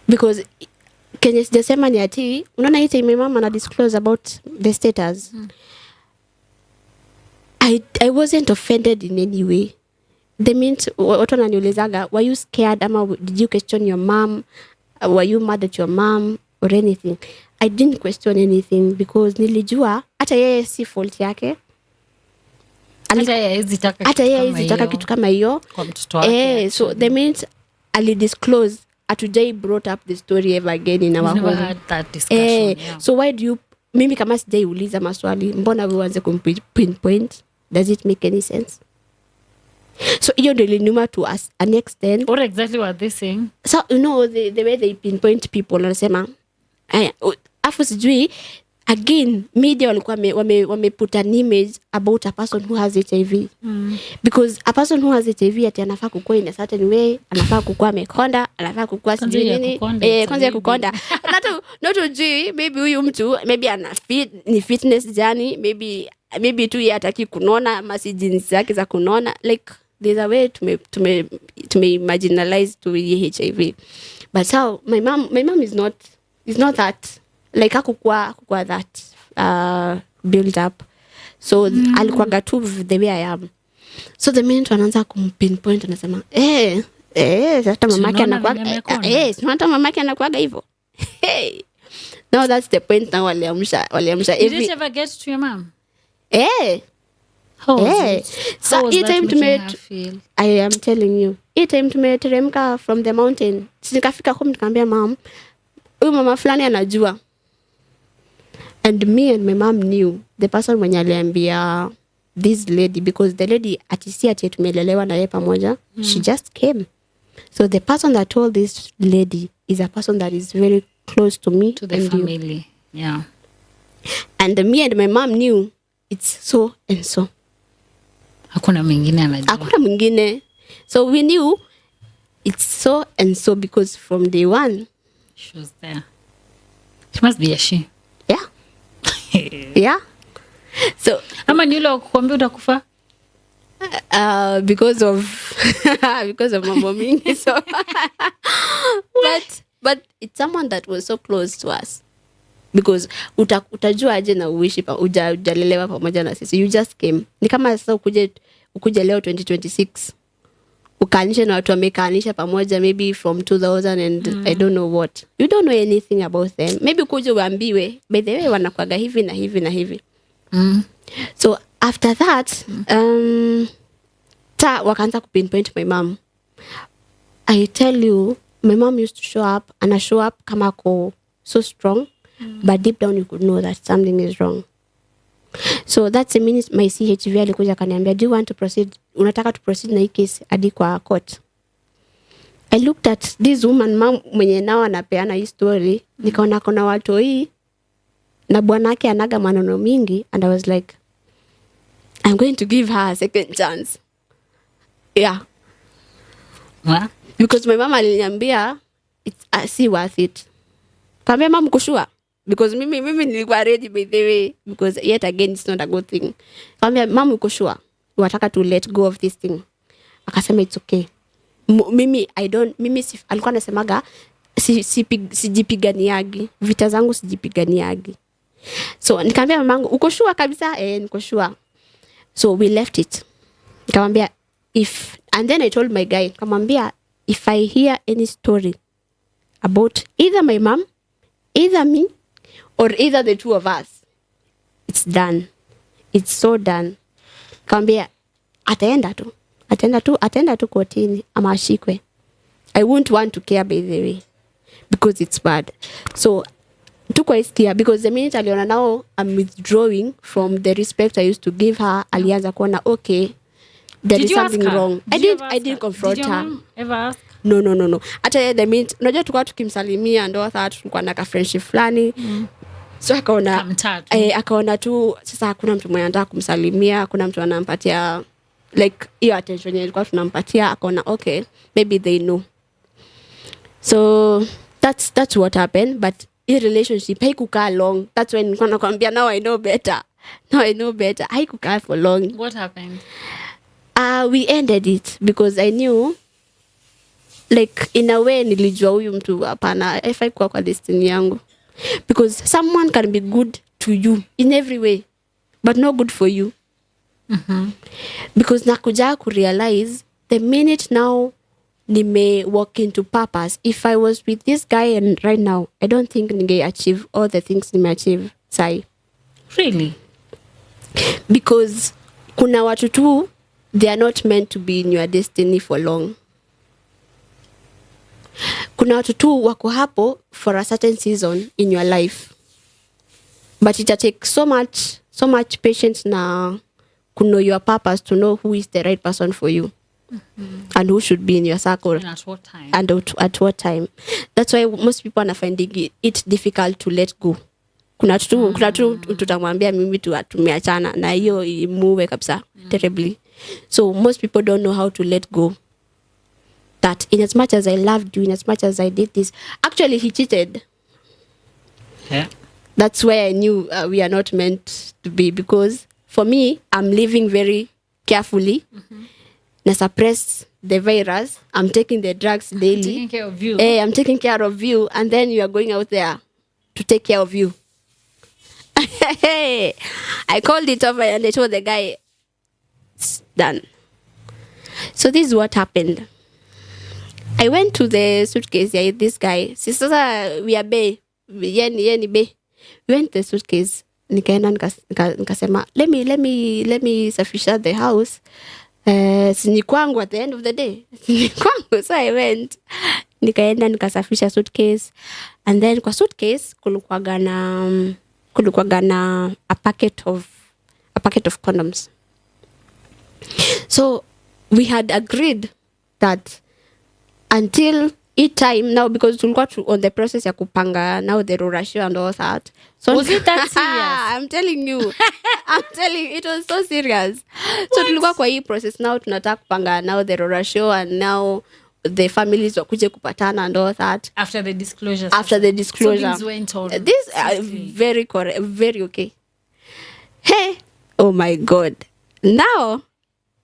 Because Kenya sijasema ni ati unaona hii time mama na disclose about the status. I wasn't offended in any way. The means watu wananiulizaga, were you scared ama did you question your mom? Were you mad at your mom or anything? I didn't question anything because nilijua hata yeye si fault yake. Hata yeye zitaka kitu kama hiyo kwa mtoto wake. So the means ali disclose atujai brought up the story ever again in our home. Had that discussion. So why do you, mimi kama sijai uliza maswali, mbona wewe uanze pinpoint? Does it make any sense? So hiyo ndio ilinuma to us an extent. What exactly were they saying? So you know the way they pinpoint people, wanasema afu sijui again media walikuwa wameput an image about a person who has HIV. Because a person who has HIV ati anafaa kukua in a certain way, anafaa kukua mekonda, anafaa kukua sijui nini. Kwanza ya kukonda. Not ujui, maybe huyu mtu maybe ni fitness jani, maybe tu yeye hataki kunona, ama si jinsi yake za kunona. Like there's a way to marginalize to HIV. But how my mom is not that like hakukua that build up. So alikuwa tu the way I am. So the minute wanaanza kumpinpoint anasema hata mamake anakuaga hivyo. Now that's the point now waliamsha. Did it ever get to your mom? How was it? So How was that making her feel? I am telling you, hii time tumeteremka from the mountain, nikafika home nikamwambia mom, huyu mama fulani anajua. And me and my mom knew the person mwenye aliambia this lady, because the lady atisi ati tumelelewa na yeye pamoja. She just came. So the person that told this lady is a person that is very close to me, to the family. Yeah. And me and my mom knew it's so and so. Hakuna mwingine. So we knew it's so and so because from day one she was there. She must be a she. Yeah. Yeah. So ama ni yule kukwambia utakufa because of mambo mingi. So but it's someone that was so close to us, because utajua aje na uishi ujalelewa pamoja na sisi. You just came. Ni kama sasa ukuje leo 2026 ukaanisha na watu wamekaanisha pamoja maybe from 2000 and I don't know what. You don't know anything about them. Maybe ukuje uambiwe by the way wanakuaga hivi na hivi na hivi. So after that wakaanza kupinpoint my mom. I tell you, my mom used to show up kama ako so strong, but deep down you could know that something is wrong. So that's the minute my CHV alikuja akaniambia, do you want to proceed? Unataka to proceed na hii case hadi kwa court? I looked at this woman mom mwenye nao anapeana hii story, nikaona kuna watu hii na bwanake anaga maneno mingi, and I was like, I'm going to give her a second chance. Yeah. What? Because my mama aliniambia it's si worth it. Kaambia mama kushua, because mimi nilikuwa ready by the way, because yet again it's not a good thing. Kaambia mama kushua, wataka to let go of this thing. Akasema it's okay. Mimi alikuwa anasemaga sijipiganiagi, vita zangu sijipiganiagi. So nikamwambia mamangu uko sure kabisa? Niko sure. So we left it. Nikamwambia and then I told my guy, nikamwambia if I hear any story about either my mom, either me, or either the two of us, it's done. It's so done. Nikamwambia ataenda tu kotini ama ashikwe. I won't want to care by the way, because it's bad. So tuko iskia, because the minute aliona now I'm withdrawing from the respect I used to give her, alianza kuona okay, there is something wrong. I didn't confront her. Did your mom ever ask? No. Hata the minute unajua tulikuwa tukimsalimia ndo hata tulikuwa na ka friendship fulani. So akaona tu sasa hakuna mtu mwenye anataka kumsalimia, hakuna mtu anampatia like hiyo attention ilikuwa tunampatia, akaona okay, maybe they know. So that's what happened, but in relationship haikukaa long. That's when nilikuwa nakwambia now I know better. Haikukaa for long. What happened? We ended it because I knew, like in a way nilijua huyu mtu hapana, haifai kuwa kwa destiny yangu, because someone can be good to you in every way but not good for you. Because nakuja kurealize the minute now nime walk into purpose, if I was with this guy and right now I don't think ninge achieve all the things nime achieve sai. Really? Because kuna watu tu, they are not meant to be in your destiny for long. Kuna watu tu wako hapo for a certain season in your life, but it take so much patience na to know your purpose, to know who is the right person for you. And who should be in your circle, and at what time, at what time. That's why most people are finding it difficult to let go. Kuna tu tutamwambia mimi tu tumeachana na hiyo imuwe kabisa terribly. So most people don't know how to let go, that in as much as I loved you, in as much as I did this, actually he cheated. Yeah. That's where I knew we are not meant to be, because for me, I'm living very carefully. Na suppress the virus. I'm taking the drugs daily. Taking care of you. I'm taking care of you, and then you are going out there to take care of you. I called it over and I told the guy, it's done. So this is what happened. I went to the suitcase. Yeah, this guy. Sasa we are bay. Yeni bay. We went to the suitcase. Nikaenda nikasema, let me safisha the house. Sini kwangu at the end of the day. Sini kwangu. So I went. Nikaenda nikasafisha suitcase. And then kwa suitcase kulikuwaga na a packet of condoms. So we had agreed that until each time now, because tulikuwa on the process ya kupanga now the rorasho and all that. So was it that serious? I'm telling you, it was so serious. So tulikuwa kwa hii process now, tunataka kupanga now the rorasho, and now the families wakuje kupatana and all that. After the disclosure. So things went on. This very correct, very okay. Hey, oh my God. Now,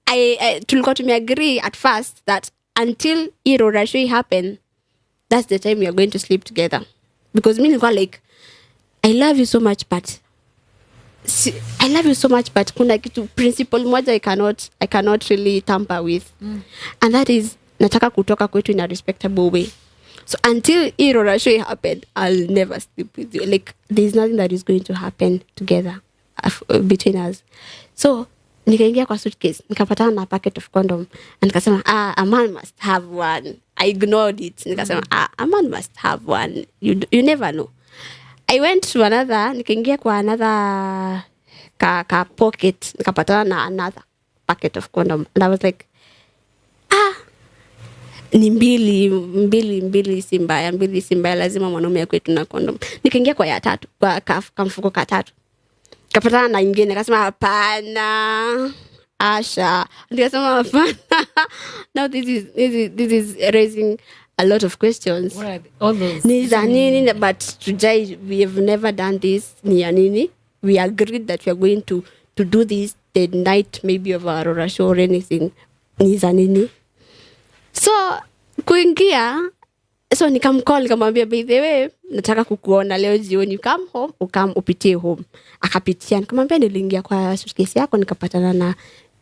I tulikuwa tumeagree at first that until irorasho happen, that's the time we are going to sleep together. Because me nilikuwa like, I love you so much, but kuna kitu principle moja I cannot really tamper with. And that is, nataka kutoka kwetu in a respectable way. So until irorasho happened, I'll never sleep with you. Like, there's nothing that is going to happen together between us. So nikaingia kwa suitcase, nikapatana na packet of condom, and nikasema a man must have one. I ignored it. Nikasema a man must have one. You never know. I went to nikaingia kwa another ka pocket, nikapatana na another packet of condom, and I was like, ni mbili si mbaya, lazima mwanaume akwetu na condom. Nikaingia kwa ya tatu, kwa kamfuko katatu, kapatana na ingine, kasema hapana Asha, nikasema hapana. Now this is raising a lot of questions. What are all those? Ni za nini? But today we have never done this. Ni ya nini? We agreed that we are going to do this the night maybe of our Aurora show or anything. Ni za nini? So kuingia, so nikamcall, nikamwambia by the way nataka kukuona leo jioni, come home, upitie home. Akapitia, nikamwambia niliingia kwa suitcase yako nikapatana na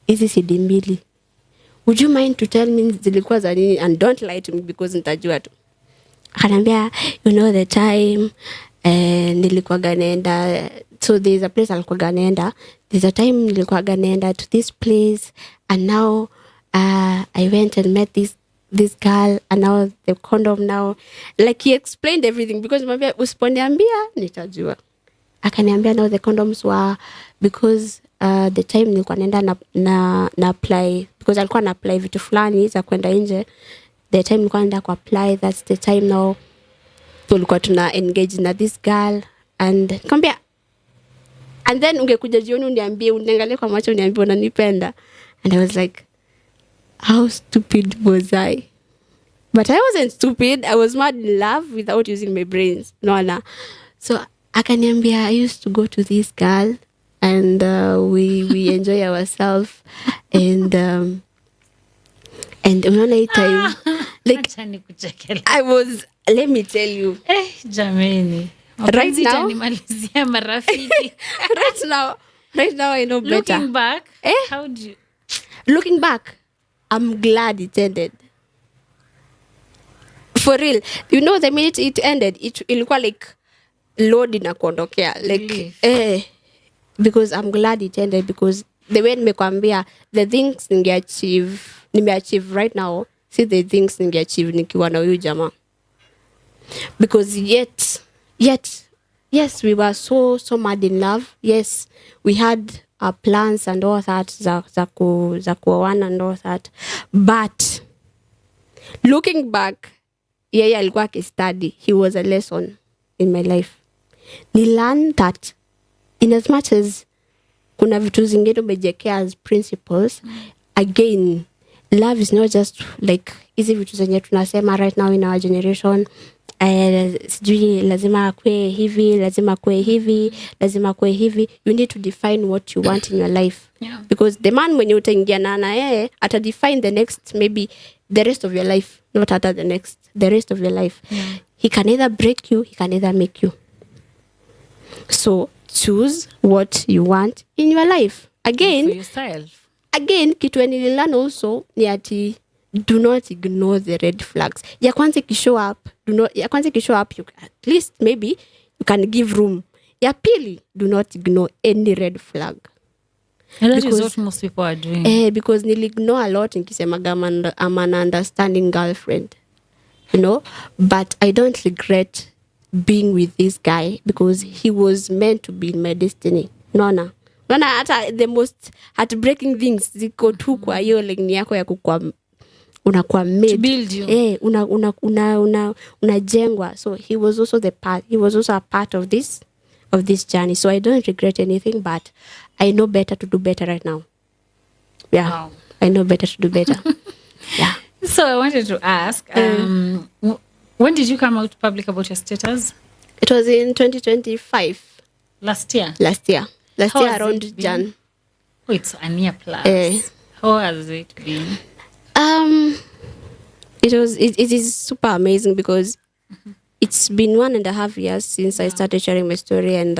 hizi CD 2. Would you mind to tell me zilikuwa za nini, and don't lie to me because nitajua tu. Akaniambia the time nilikuwa naenda, so there's a place alikuwa naenda, there's a time nilikuwa naenda to this place, and now I went and met this girl, and now the condom now, like he explained everything because mwambia usiponiambia nitajua. Akaniambia now the condoms were because the time nilikuwa naenda na apply, because alikuwa na apply vitu fulani za kwenda nje. The time nilikuwa naenda ku apply, that's the time now tulikuwa tuna engage na this girl, and nikamwambia, and then ungekuja jioni uniambie, uniangalie kwa macho uniambie unanipenda. And I was like, how stupid was I? But I wasn't stupid. I was mad in love without using my brains. No. So akaniambia, I used to go to this girl, and we enjoy ourselves, and unaona hii time like I was, let me tell you, jameni, right now nimalizia marafiki. right now I know better. Looking back, how do you... Looking back, I'm glad it ended. For real. The minute it ended, ilikuwa like load na kuondokea. Like, because I'm glad it ended, because the way nimekwambia, the things nimeachieve right now, see the things ningeachieve nikiwa na huyu jamaa. Because yet, yes, we were so mad in love. Yes, we had our plans and all that, za kuoana and all that. But looking back, alikuwa akistudy. He was a lesson in my life. Ni learn that in as much as kuna vitu zingine umejekea as principles, again, love is not just like hizi vitu zenye tunasema right now in our generation. Sijui lazima kwe hivi, lazima kwe hivi, lazima kwe hivi. You need to define what you want in your life. Yeah. Because the man mwenye utaingia na yeye ata define the next, maybe the rest of your life, not ata the next, the rest of your life. Yeah. He can either break you, he can either make you. So choose what you want in your life. Again, for yourself. Again, kitu nililearn also ni ati do not ignore the red flags. Ya kwanza ikishow up, you, at least maybe you can give room. Ya pili, do not ignore any red flag. And that is what most people are doing. Because nili ignore a lot nikisemaga I'm an understanding girlfriend. But I don't regret being with this guy because he was meant to be in my destiny. Nona hata the most heartbreaking things ziko tu kwa hiyo line yako ya kukua unakuwa made to build you. Unajengwa. So he was also a part of this journey. So I don't regret anything, but I know better to do better right now. Yeah. Wow. I know better to do better. Yeah. So I wanted to ask, when did you come out public about your status? It was in 2025. Last year How has around it been? Jan. Oh, it's a year plus. How has it been? It is super amazing because it's been 1.5 years since I started sharing my story, and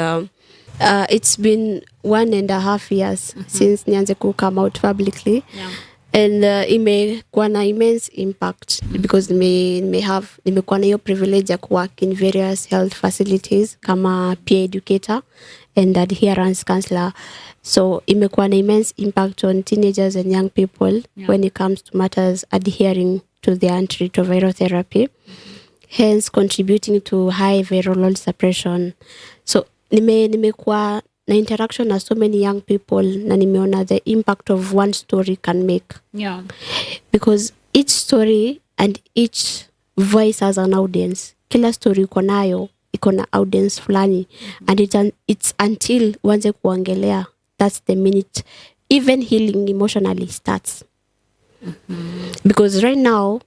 it's been 1.5 years since nianze ku come out publicly. Yeah. And imekuwa na immense impact because nimekuwa na hiyo privilege ya work in various health facilities kama peer educator and adherence counselor. So imekuwa na immense impact on teenagers and young people when it comes to matters adhering to their antiretroviral therapy, hence contributing to high viral load suppression. So nimekuwa na interaction na so many young people na nimeona the impact of one story can make. Yeah. Because each story and each voice has an audience. Kila story uko nayo iko na audience fulani, and it's until uanze kuongelea, that's the minute even healing emotionally starts. Because right now,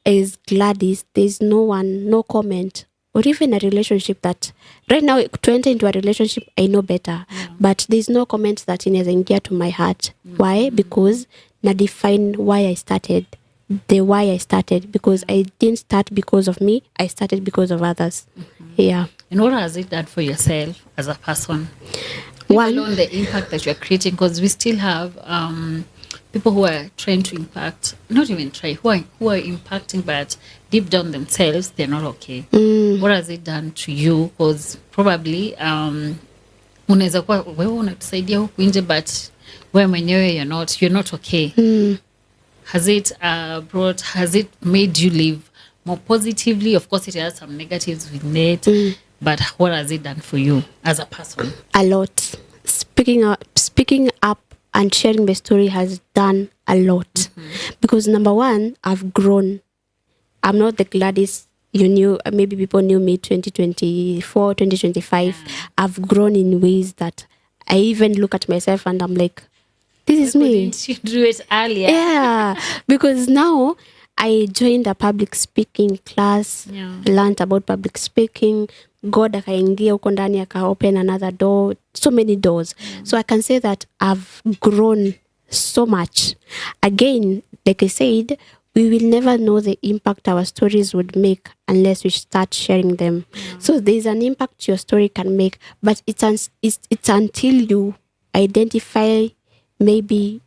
as Gladys, there's no comment, or even a relationship that right now to enter into a relationship, I know better, but there's no comment that inaweza ingia to my heart. Why? Because na define why I started, because I didn't start because of me, I started because of others. Yeah. And what has it done for yourself as a person? One, Alone the impact that you're creating, because we still have people who are trying to impact, not even try, who are impacting, but deep down themselves, they're not okay. What has it done to you? Because probably unaweza kuwa wewe unatusaidia huku nje, but wewe mwenyewe you're not okay. Has it made you live more positively? Of course, it has some negatives with it, but what has it done for you as a person? a lot. Speaking up and sharing my story has done a lot. Because number one, I've grown. I'm not the Gladys you knew. Maybe people knew me 2024, 2025. I've grown in ways that I even look at myself and I'm like, this is me. Didn't you do it earlier? Yeah, because now I joined a public speaking class, learned about public speaking. God akaingia huko ndani aka-open another door, so many doors. So I can say that I've grown so much. Again, like I said, we will never know the impact our stories would make unless we start sharing them. So there's an impact your story can make, but it's until you identify maybe,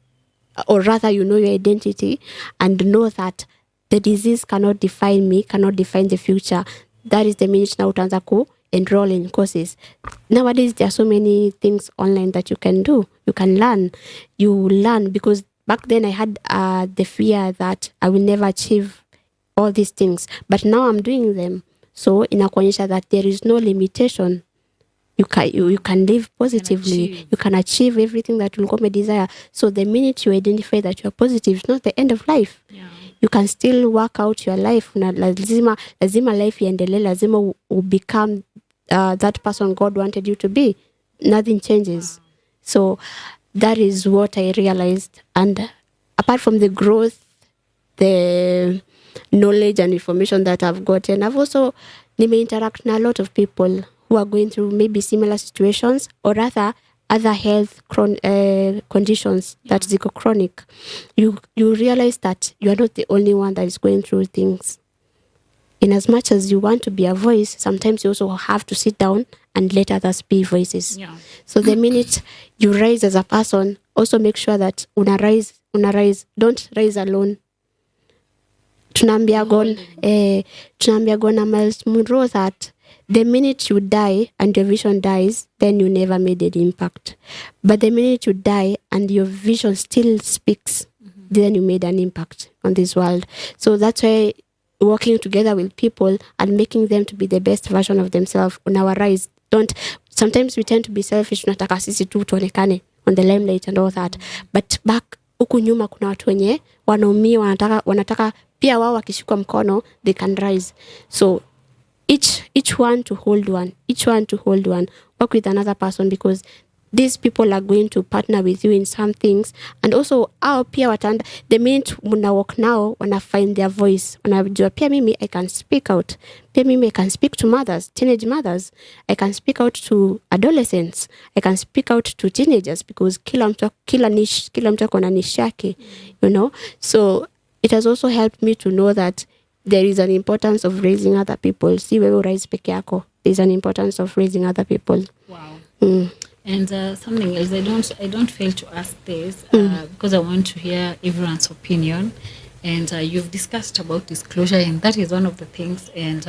or rather you know your identity and know that the disease cannot define me, cannot define the future. That is the minute now utaanza ku enroll in courses. Nowadays there are so many things online that you can do. You can learn. You learn, because back then I had the fear that I will never achieve all these things, but now I'm doing them. So inakuonyesha that there is no limitation. You can live positively. You can achieve everything that ulikuwa umedesire. So the minute you identify that you are positive, it's not the end of life. You can still work out your life. Na lazima life iendelee, lazima u become that person God wanted you to be. Nothing changes. So that is what I realized. And apart from the growth, the knowledge and information that I've gotten, I've also interact with a lot of people who are going through maybe similar situations, or rather other health conditions that ziko chronic. You realize that you are not the only one that is going through things. In as much as you want to be a voice, sometimes you also have to sit down and let others be voices. So the minute you rise as a person, also make sure that una rise, don't rise alone. Tunaambia gona Miles Monroe that the minute you die and your vision dies, then you never made an impact. But the minute you die and your vision still speaks, then you made an impact on this world. So that's why working together with people and making them to be the best version of themselves on our rise. Sometimes we tend to be selfish, tunataka sisi tu tuonekane on the limelight and all that. But back huku nyuma kuna watu wenye wanaumia, wanataka pia wao wakishikwa mkono they can rise. So each one to hold one, work with another person, because these people are going to partner with you in some things. And also pia watanda, the minute muna walk now, wanna find their voice, wanajua pia mimi I can speak out, pia mimi I can speak to mothers, teenage mothers, I can speak out to adolescents, I can speak out to teenagers, because kila mtu akona niche yake, you know. So it has also helped me to know that there is an importance of raising other people. Si wewe rise peke yako. There's an importance of raising other people. Wow. And something else, I don't fail to ask this because I want to hear everyone's opinion. And you've discussed about disclosure, and that is one of the things, and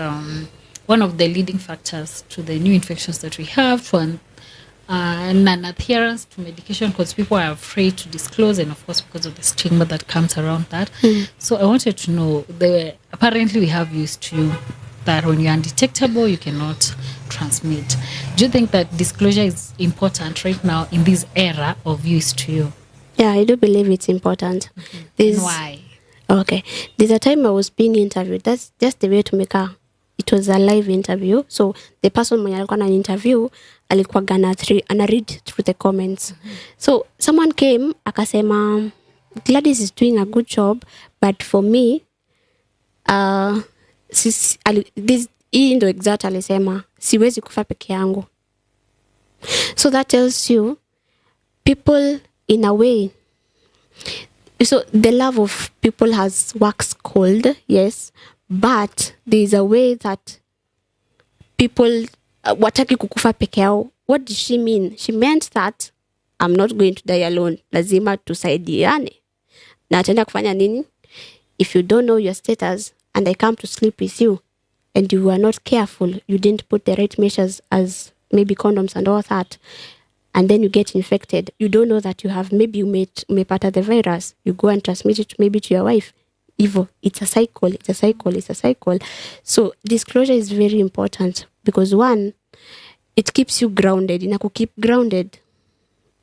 one of the leading factors to the new infections that we have, to non-adherence to medication, because people are afraid to disclose, and of course because of the stigma that comes around that. So I wanted to know, apparently we have used to that when you're undetectable, you cannot transmit. Do you think that disclosure is important right now in this era of use to you? Yeah, I do believe it's important. And why? Okay. There's a time I was being interviewed. That's just the way to make it was a live interview. So the person mwenye alikuwa na interview alikuwa ana read through the comments. So someone came akasema Gladys is doing a good job, but for me hii ndo exact alisema siwezi kufa peke yangu. So that tells you people in a way. So the love of people has waxed cold, yes, but there is a way that people wataki kukufa peke yao. What did she mean? She meant that I'm not going to die alone. Lazima tusaidiane. Na atenda kufanya nini? If you don't know your status and I come to sleep with you and you are not careful, you didn't put the right measures as maybe condoms and all that, and then you get infected, you don't know that you have, maybe you umepata the virus, you go and transmit it maybe to your wife. Evil. It's a cycle. So disclosure is very important because one, it keeps you grounded. Inaku keep grounded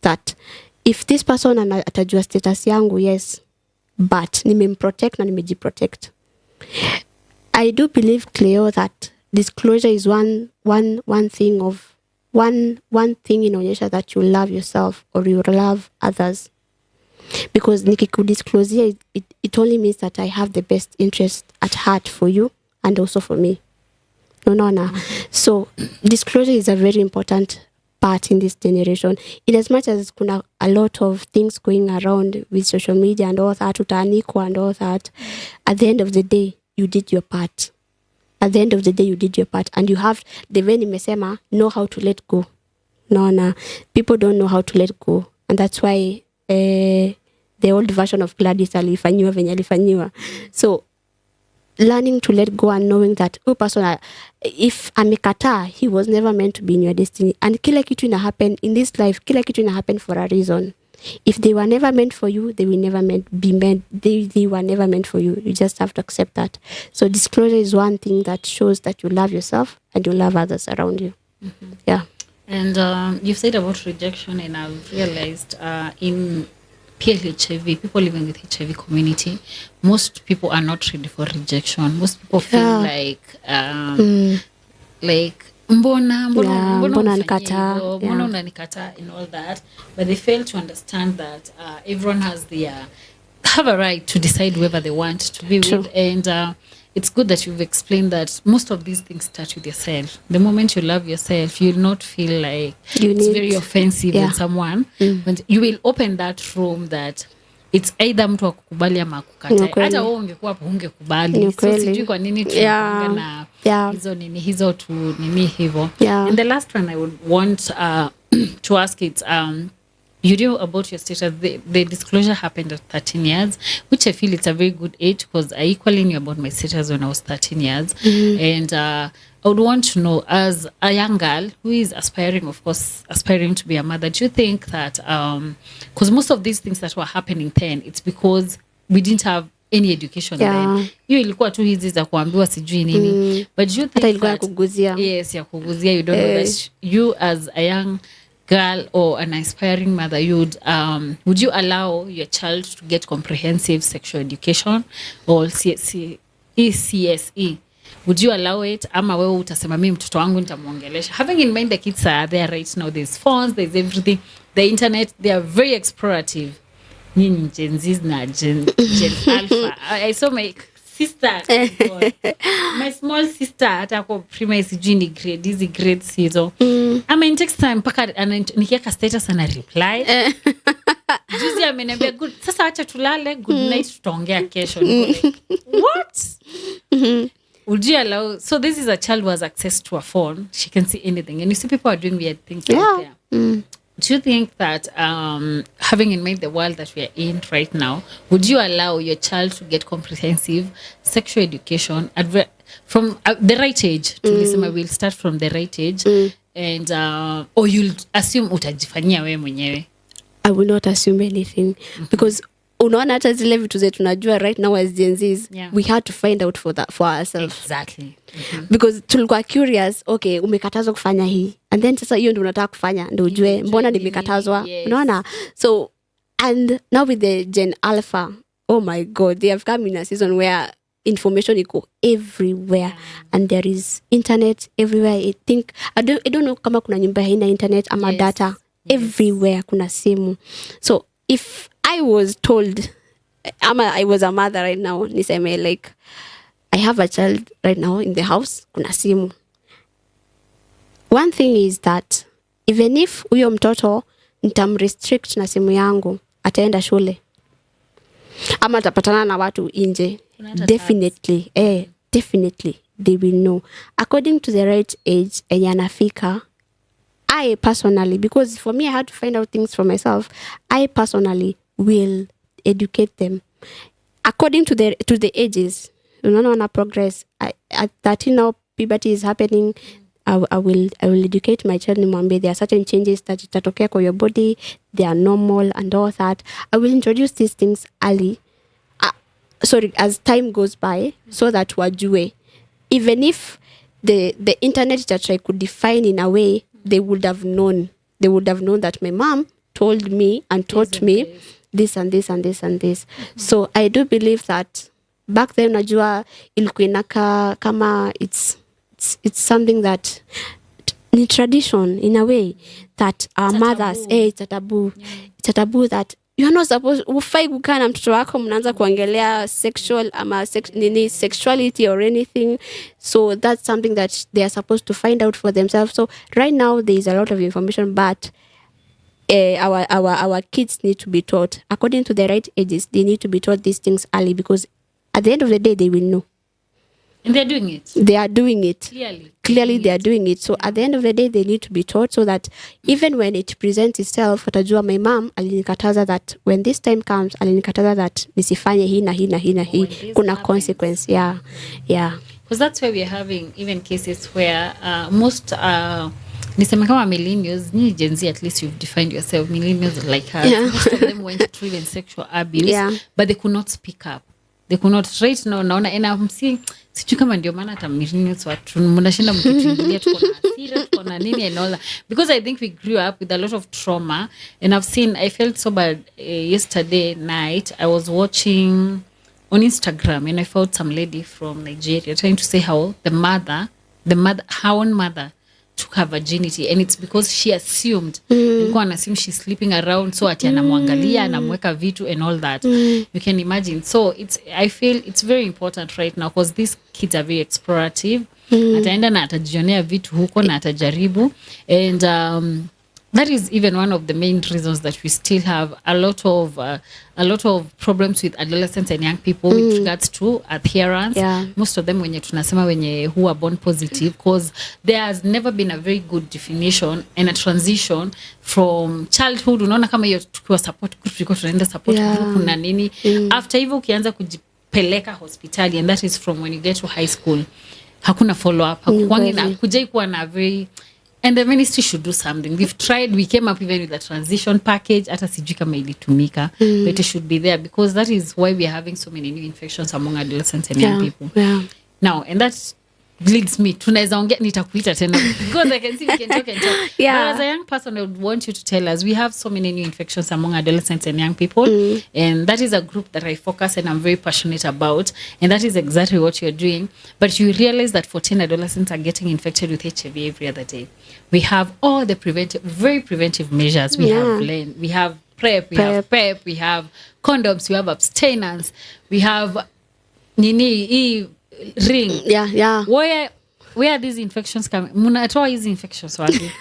that if this person atajua status yangu, yes, but nimemprotect na nimejiprotect. I do believe, Cleo, that disclosure is one thing of one thing inaonyesha that you love yourself or you love others. Because nikikudisclose here, it only means that I have the best interest at heart for you and also for me. No. So disclosure is a very important part in this generation. In as much as kuna a lot of things going around with social media and all that, utaanikwa and all that, at the end of the day, you did your part. And you have, the way nimesema, know how to let go. No. People don't know how to let go. And that's why the old version of Gladys alifanyiwa venye alifanyiwa. So learning to let go and knowing that person, if amekataa, he was never meant to be in your destiny. And kila kitu ina happen in this life, kila kitu ina happen for a reason. If they were never meant for you, they will never be meant. They were never meant for you. You just have to accept that. So disclosure is one thing that shows that you love yourself and you love others around you. Mm-hmm. Yeah. And you've said about rejection, and I've realized in PLHIV, people living with HIV community, most people are not ready for rejection. Most people feel like mbona unanikataa, mbona unanikataa and all that, but they fail to understand that everyone has have a right to decide whether they want to be with. And it's good that you've explained that most of these things start with yourself. The moment you love yourself, you'll not feel like it's very offensive in someone. When you will open that room that it's either mtu akukubali ama akukatae. Hata wewe ungekuwa hapo ungekubali. So sijui kwa nini tunapanga na hizo tu nini hivyo. And the last one I would want to ask it, you know about your status. The disclosure happened at 13 years, which I feel it's a very good age because I equally knew about my status when I was 13 years. And I would want to know, as a young girl who is aspiring to be a mother, do you think that, because most of these things that were happening then, it's because we didn't have any education then. You ilikuwa tu hizi za kuambiwa sijui nini. But do you think that, kuguzia. Yes, ya kuguzia, you don't know that you as a young girl or an aspiring mother, would you allow your child to get comprehensive sexual education or CSE? Would you allow it? Ama wewe utasema mimi mtoto wangu nitamuongelesha? Having in mind the kids are there right now, there's phones, there's everything, the internet, they are very explorative. Nini Gen Z na Gen Alpha. I saw my sister, my small sister hata kwa primary sijui grade hizi grades hizo. I mean takes time mpaka nikiweka status ana reply. Juzi ameniambia good, sasa acha tulale, good night, tutaongea kesho. What? Would you allow? So this is a child who has access to a phone. She can see anything, and you see people are doing weird things out there. Do you think that, having in mind the world that we are in right now, would you allow your child to get comprehensive sexual education from the right age? We'll start from the right age, and or you'll assume utajifanyia wewe mwenyewe? I will not assume anything because unaona hata zile vitu zetu tunajua right now as Gen Zs, we had to find out for ourselves. Exactly. Because tulikuwa curious, okay, umekatazwa kufanya hii, and then sasa hiyo ndio unataka kufanya ndio ujue mbona nimekatazwa. Unaona? So and now with the Gen Alpha, oh my God, they have come in a season where information iko everywhere and there is internet everywhere. I don't know kama kuna nyumba haina internet ama data. Everywhere kuna simu. So if I was told, I was a mother right now, niseme like I have a child right now in the house, kuna simu. One thing is that even if huyo mtoto nitamrestrict na simu yangu, ataenda shule ama atapatana na watu nje, definitely they will know according to the right age enye anafika. I personally, because for me I had to find out things for myself, I personally will educate them according to the ages. Unaona wana progress. At 13 now puberty is happening. I will educate my child, nimwambie there are certain changes that itatokea kwa your body, they are normal and all that. I will introduce these things early, as time goes by, so that wajue. Even if the internet itatry could define in a way, they would have known that my mom told me and taught me this and this and this and this. So I do believe that back then, najua ilikuwa inaka kama it's something that ni tradition in a way that our mothers, it's a taboo. It's a taboo that you're not supposed, ufai kukaa na mtoto wako mnaanza kuongelea sexual ama sexuality or anything. So that's something that they are supposed to find out for themselves. So right now there is a lot of information, but our kids need to be taught according to the right ages. They need to be taught these things early, because at the end of the day they will know. And they're doing it. They are doing it. Clearly they are doing it. So at the end of the day, they need to be taught, so that even when it presents itself, watajua my mom alinikataza that when this time comes, alinikataza that nisifanye hii na hii na hii na hii. Kuna consequence. Yeah. Because that's why we're having even cases where most niseme kama millennials, ni Gen Z, at least you've defined yourself, millennials like us. Yeah. Most of them went through even sexual abuse, but they could not speak up. They could not. Right now naona and I'm seeing, sijui kama ndio maana hata millennials watu mnashinda mkituingilia, tuko na hasira, tuko na nini and all that, because I think we grew up with a lot of trauma. And I felt so bad yesterday night. I was watching on Instagram and I found some lady from Nigeria trying to say how her own mother took her virginity, and it's because she assumed alikuwa anassume she's sleeping around, so ati anamwangalia, anamweka vitu and all that. You can imagine. So I feel it's very important right now, because these kids are very explorative. Ataenda na atajionea vitu huko na atajaribu, and that is even one of the main reasons that we still have a lot of problems with adolescents and young people with regards to appearance. Most of them who are born positive, because there has never been a very good definition and a transition from childhood. Unaona kama hiyo tukiwa support group, tulikuwa tunaenda support group na nini. After hivyo ukianza kujipeleka hospitali, and that is from when you get to high school, hakuna follow up, hakujai kuwa na very. And the ministry should do something. We've tried, we came up even with a transition package, hata sijui kama ilitumika, but it should be there, because that is why we are having so many new infections among adolescents and young people. Now, and that leads me, tunaweza ongea, nitakuita tena, because I can see we can talk and talk. But as a young person, I would want you to tell us, we have so many new infections among adolescents and young people, and that is a group that I focus and I'm very passionate about, and that is exactly what you're doing. But you realize that 14 adolescents are getting infected with HIV every other day. We have all the very preventive measures. We have PrEP, we have PEP, we have condoms, we have abstinence, we have ring. Where are these infections coming? Munatoa hizi infections wapi?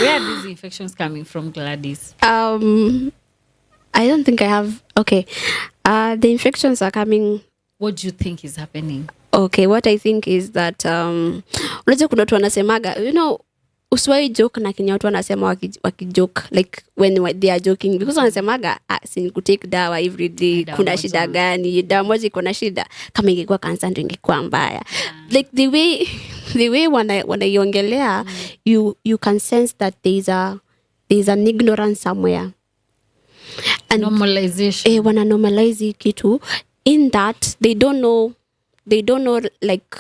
Where are these infections coming from, Gladys? I don't think I have. Okay. The infections are coming. What do you think is happening? Okay, what I think is that unajua kuna watu wanasemaga, usiwahi joke na kenye watu wanasema wakijoke, like when they are joking, because wanasemaga si kutake dawa every day, kuna shida gani? Dawa moja iko na shida, kama ingekuwa kansa ndio ingekuwa mbaya. Like the way wanaiongelea, you can sense that there is an ignorance somewhere. And normalization. Wana normalize kitu, in that they don't know like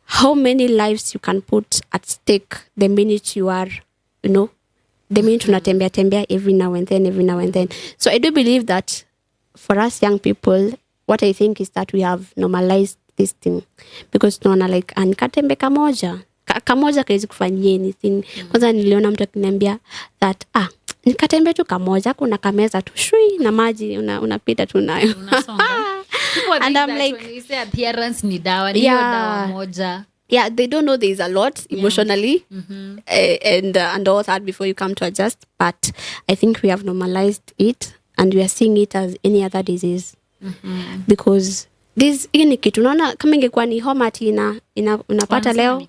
how many lives you can put at stake the minute you are, the minute unatembea every now and then. So I do believe that for us young people, what I think is that we have normalized this thing because tunaona like katembe kamoja kamoja kawezi kufanyia anything. Kwanza niliona mtu akiniambia that nikatembe tu kamoja, kuna kameza tu shui na maji unapita tu nayo. And I'm like, when you say adherence ni dawa, ni dawa moja. Yeah, they don't know there's a lot emotionally and all that before you come to adjust. But I think we have normalized it and we are seeing it as any other disease. Because this hii ni kitu unaona kama ingekuwa ni homa ati unapata leo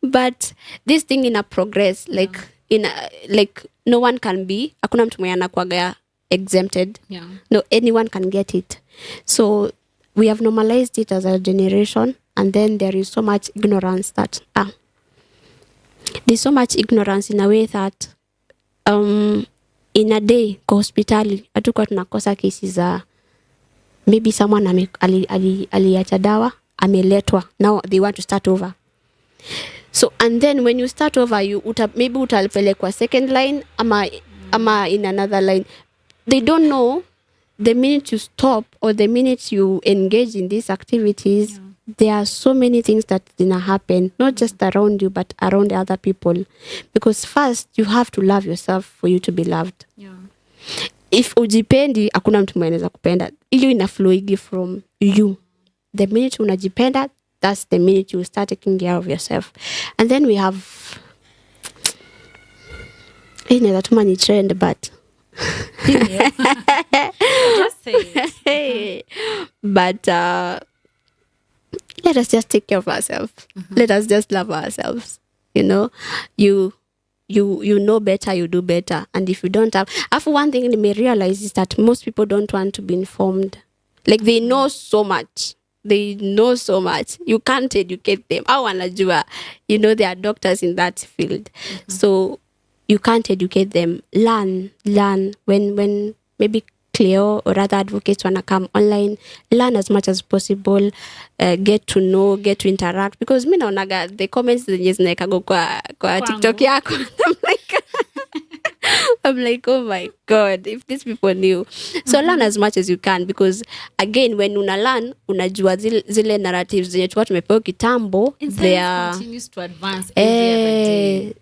but this thing in a progress like like no one can be, hakuna mtu mwenye anakuwa exempted. No, anyone can get it. So we have normalized it as a generation, and then there is so much ignorance that there's so much ignorance in a way that in a day kwa hospitali hatukuwa tunakosa kesi za maybe someone aliacha dawa ameletwa, now they want to start over. So and then when you start over maybe utalipelekwa second line ama in another line. They don't know the minute you stop or the minute you engage in these activities, there are so many things that gonna happen, not just around you but around other people, because first you have to love yourself for you to be loved. If ujipendi hakuna mtu mwenye anaweza kupenda. Hiyo inaflowigi from you. The minute unajipenda, that's the minute you start taking care of yourself. And then we have inaweza tuma ni trend but just say it. But let us just take care of ourselves. Let us just love ourselves. You know, you know better, you do better. And if you don't have one thing you may realize is that most people don't want to be informed. Like they know so much. You can't educate them. Wanajua, you know, there are doctors in that field. So you can't educate them. Learn. When maybe Cleo or other advocates wanna come online, learn as much as possible. Get to know, get to interact. Because mi naonaga the comments zenye zinaekago kwa TikTok yako. I'm like, oh my God, if these people knew. So learn as much as you can, because again, when una learn, unajua zile narratives zenye tuwa tumepewa kitambo, they are continues to advance every other day.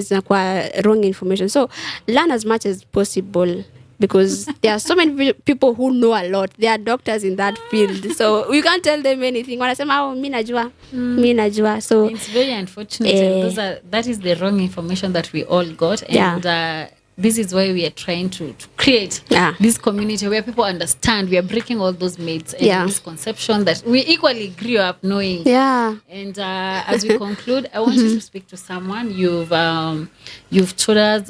Zinakuwa wrong information. So learn as much as possible, because there are so many people who know a lot. They are doctors in that field. So you can't tell them anything. Wanasema, mi najua. So it's very unfortunate. And that is the wrong information that we all got. And this is why we are trying to create this community where people understand. We are breaking all those myths and misconceptions that we equally grew up knowing. And as we conclude, I want you to speak to someone. You've told us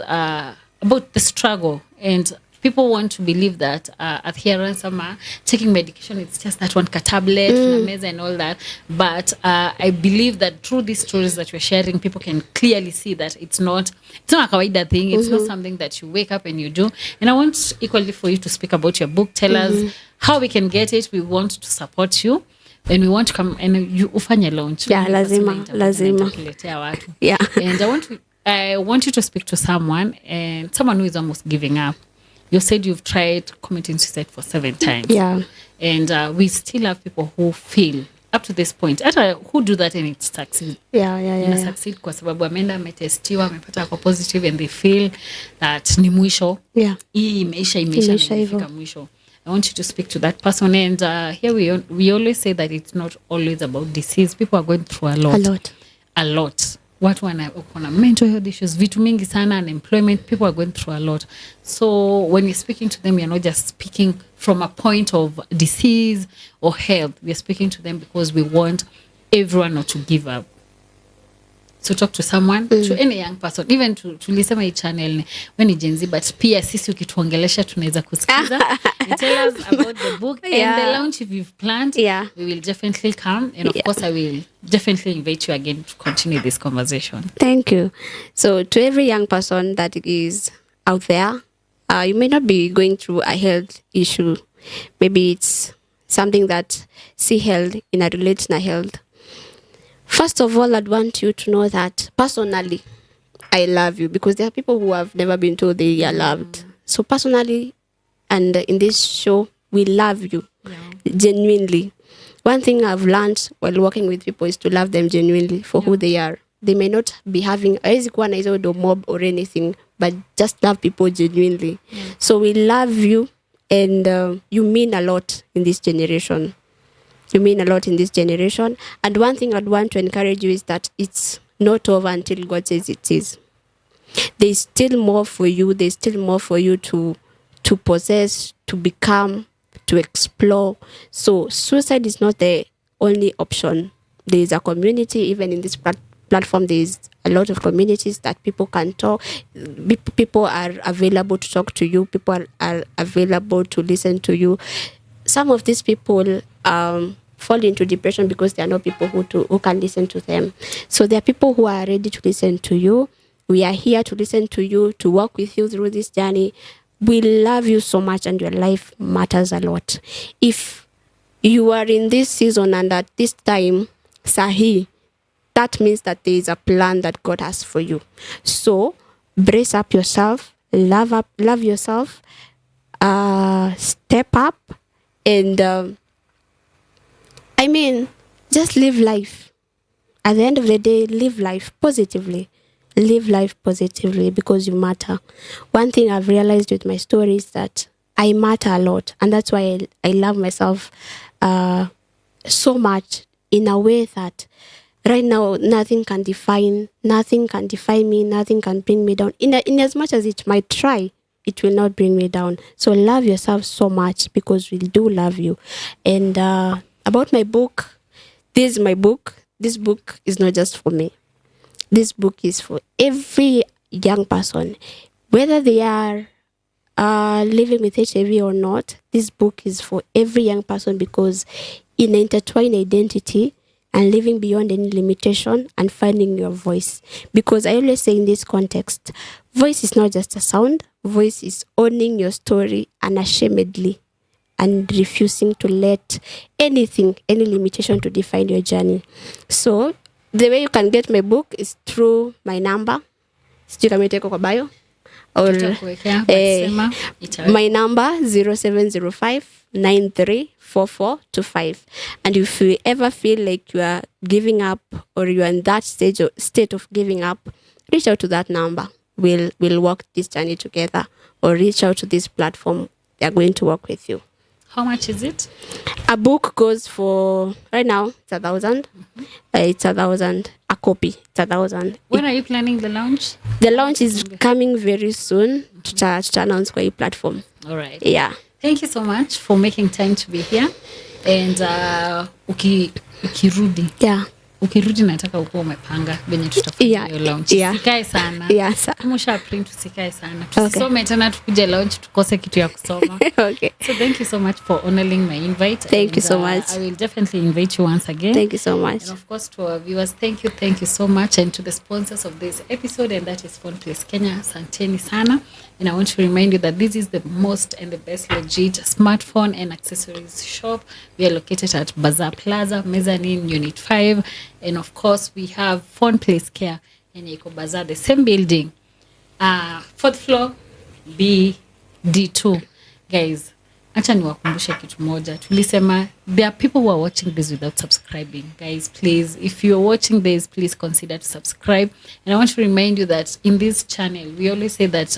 about the struggle, and people want to believe that adherence or taking medication, it's just that one tablet and all that. But I believe that through these stories that we're sharing, people can clearly see that it's not a kawaida thing. It's not something that you wake up and you do. And I want equally for you to speak about your book. Tell us how we can get it. We want to support you. And we want to come and you ufanye launch. Lazima. And I want you to speak to someone who is almost giving up. You said you've tried committing suicide for 7 times. And we still have people who fail up to this point. Who do that and it succeeds. Succeed kwa sababu ameenda ametestiwa, amepata ako positive, and they feel that ni mwisho. Hii imeisha imefika mwisho. I want you to speak to that person. And here we always say that it's not always about disease. People are going through a lot. Watu wana mental health issues, vitu mingi sana, unemployment, people are going through a lot. So when you're speaking to them, you're not just speaking from a point of disease or health. We're speaking to them because we want everyone not to give up. So talk to someone, to any young person, even tulisema hii channel when ni Gen Z, but pia sisi ukituongelesha tunaweza kusikiza. And tell us about the book and the launch if you've planned. We will definitely come, and of course I will definitely invite you again to continue this conversation. Thank you. So to every young person that is out there, you may not be going through a health issue. Maybe it's something that see health in a relate na health. First of all, I'd want you to know that personally, I love you, because there are people who have never been told they are loved. So personally, and in this show, we love you genuinely. One thing I've learned while working with people is to love them genuinely for who they are. They may not be having a mob or anything, but just love people genuinely. So we love you, and you mean a lot in this generation. You mean a lot in this generation. And one thing I'd want to encourage you is that it's not over until God says it is. There's still more for you. There's still more for you to possess, to become, to explore. So suicide is not the only option. There is a community, even in this platform, there is a lot of communities that people can talk. People are available to talk to you. People are available to listen to you. Some of these people fall into depression because there are no people who can listen to them. So there are people who are ready to listen to you. We are here to listen to you, to walk with you through this journey. We love you so much, and your life matters a lot. If you are in this season and at this time, sahi, that means that there is a plan that God has for you. So brace up yourself, love yourself, step up, and just live life. At the end of the day, live life positively. Live life positively because you matter. One thing I've realized with my story is that I matter a lot, and that's why I love myself so much, in a way that right now nothing can define me, nothing can bring me down. In as much as it might try, it will not bring me down. So love yourself so much because we do love you. And about my book, this is my book. This book is not just for me. This book is for every young person, whether they are living with HIV or not. This book is for every young person because in intertwined identity and living beyond any limitation and finding your voice. Because I always say in this context, voice is not just a sound. Voice is owning your story unashamedly and refusing to let any limitation to define your journey. So the way you can get my book is through my number. Sijui kama itawekwa kwa bio. Or my number 0705934425. And if you ever feel like you are giving up or you are in that state of giving up, reach out to that number. We'll walk this journey together, or reach out to this platform. They are going to work with you. How much is it? A book goes for, right now, it's 1,000. It's 1,000. A copy, it's 1,000. When are you planning the launch? The launch is coming very soon. To announce kwa hii platform. All right. Yeah. Thank you so much for making time to be here. And ukirudi. Yeah. Ukirudi nataka ukuwa umepanga venye tutafanya hiyo launch. Sikae sana. Yeah, sir. Musha print usikae sana. Tusisome tena tukuje launch tukose kitu ya kusoma. Okay. So thank you so much for honoring my invite. Thank you so much. I will definitely invite you once again. Thank you so much. And of course to our viewers, thank you so much. And to the sponsors of this episode, and that is Phone Place Kenya, asanteni sana. And I want to remind you that this is the most and the best legit smartphone and accessories shop. We are located at Bazaar Plaza, Mezzanine, Unit 5. And of course, we have Phone Place Care in Eko Bazaar, the same building. 4th floor, BD2. Guys, acha niwakumbushe kitu moja. Tulisema, there are people who are watching this without subscribing. Guys, please, if you're watching this, please consider to subscribe. And I want to remind you that in this channel, we always say that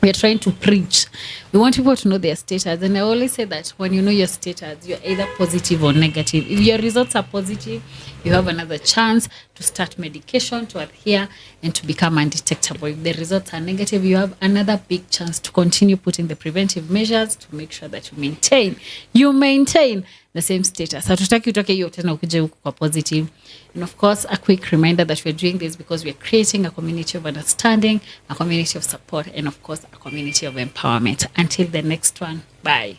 we are trying to preach. We want people to know their status. And I always say that when you know your status, you're either positive or negative. If your results are positive, you have another chance to start medication, to adhere, and to become undetectable. If the results are negative, you have another big chance to continue putting the preventive measures to make sure that you maintain the same status. Hatutaki utoke hiyo tena ukuje huku kwa positive. And of course, a quick reminder that we're doing this because we're creating a community of understanding, a community of support, and of course, a community of empowerment. Until the next one, bye.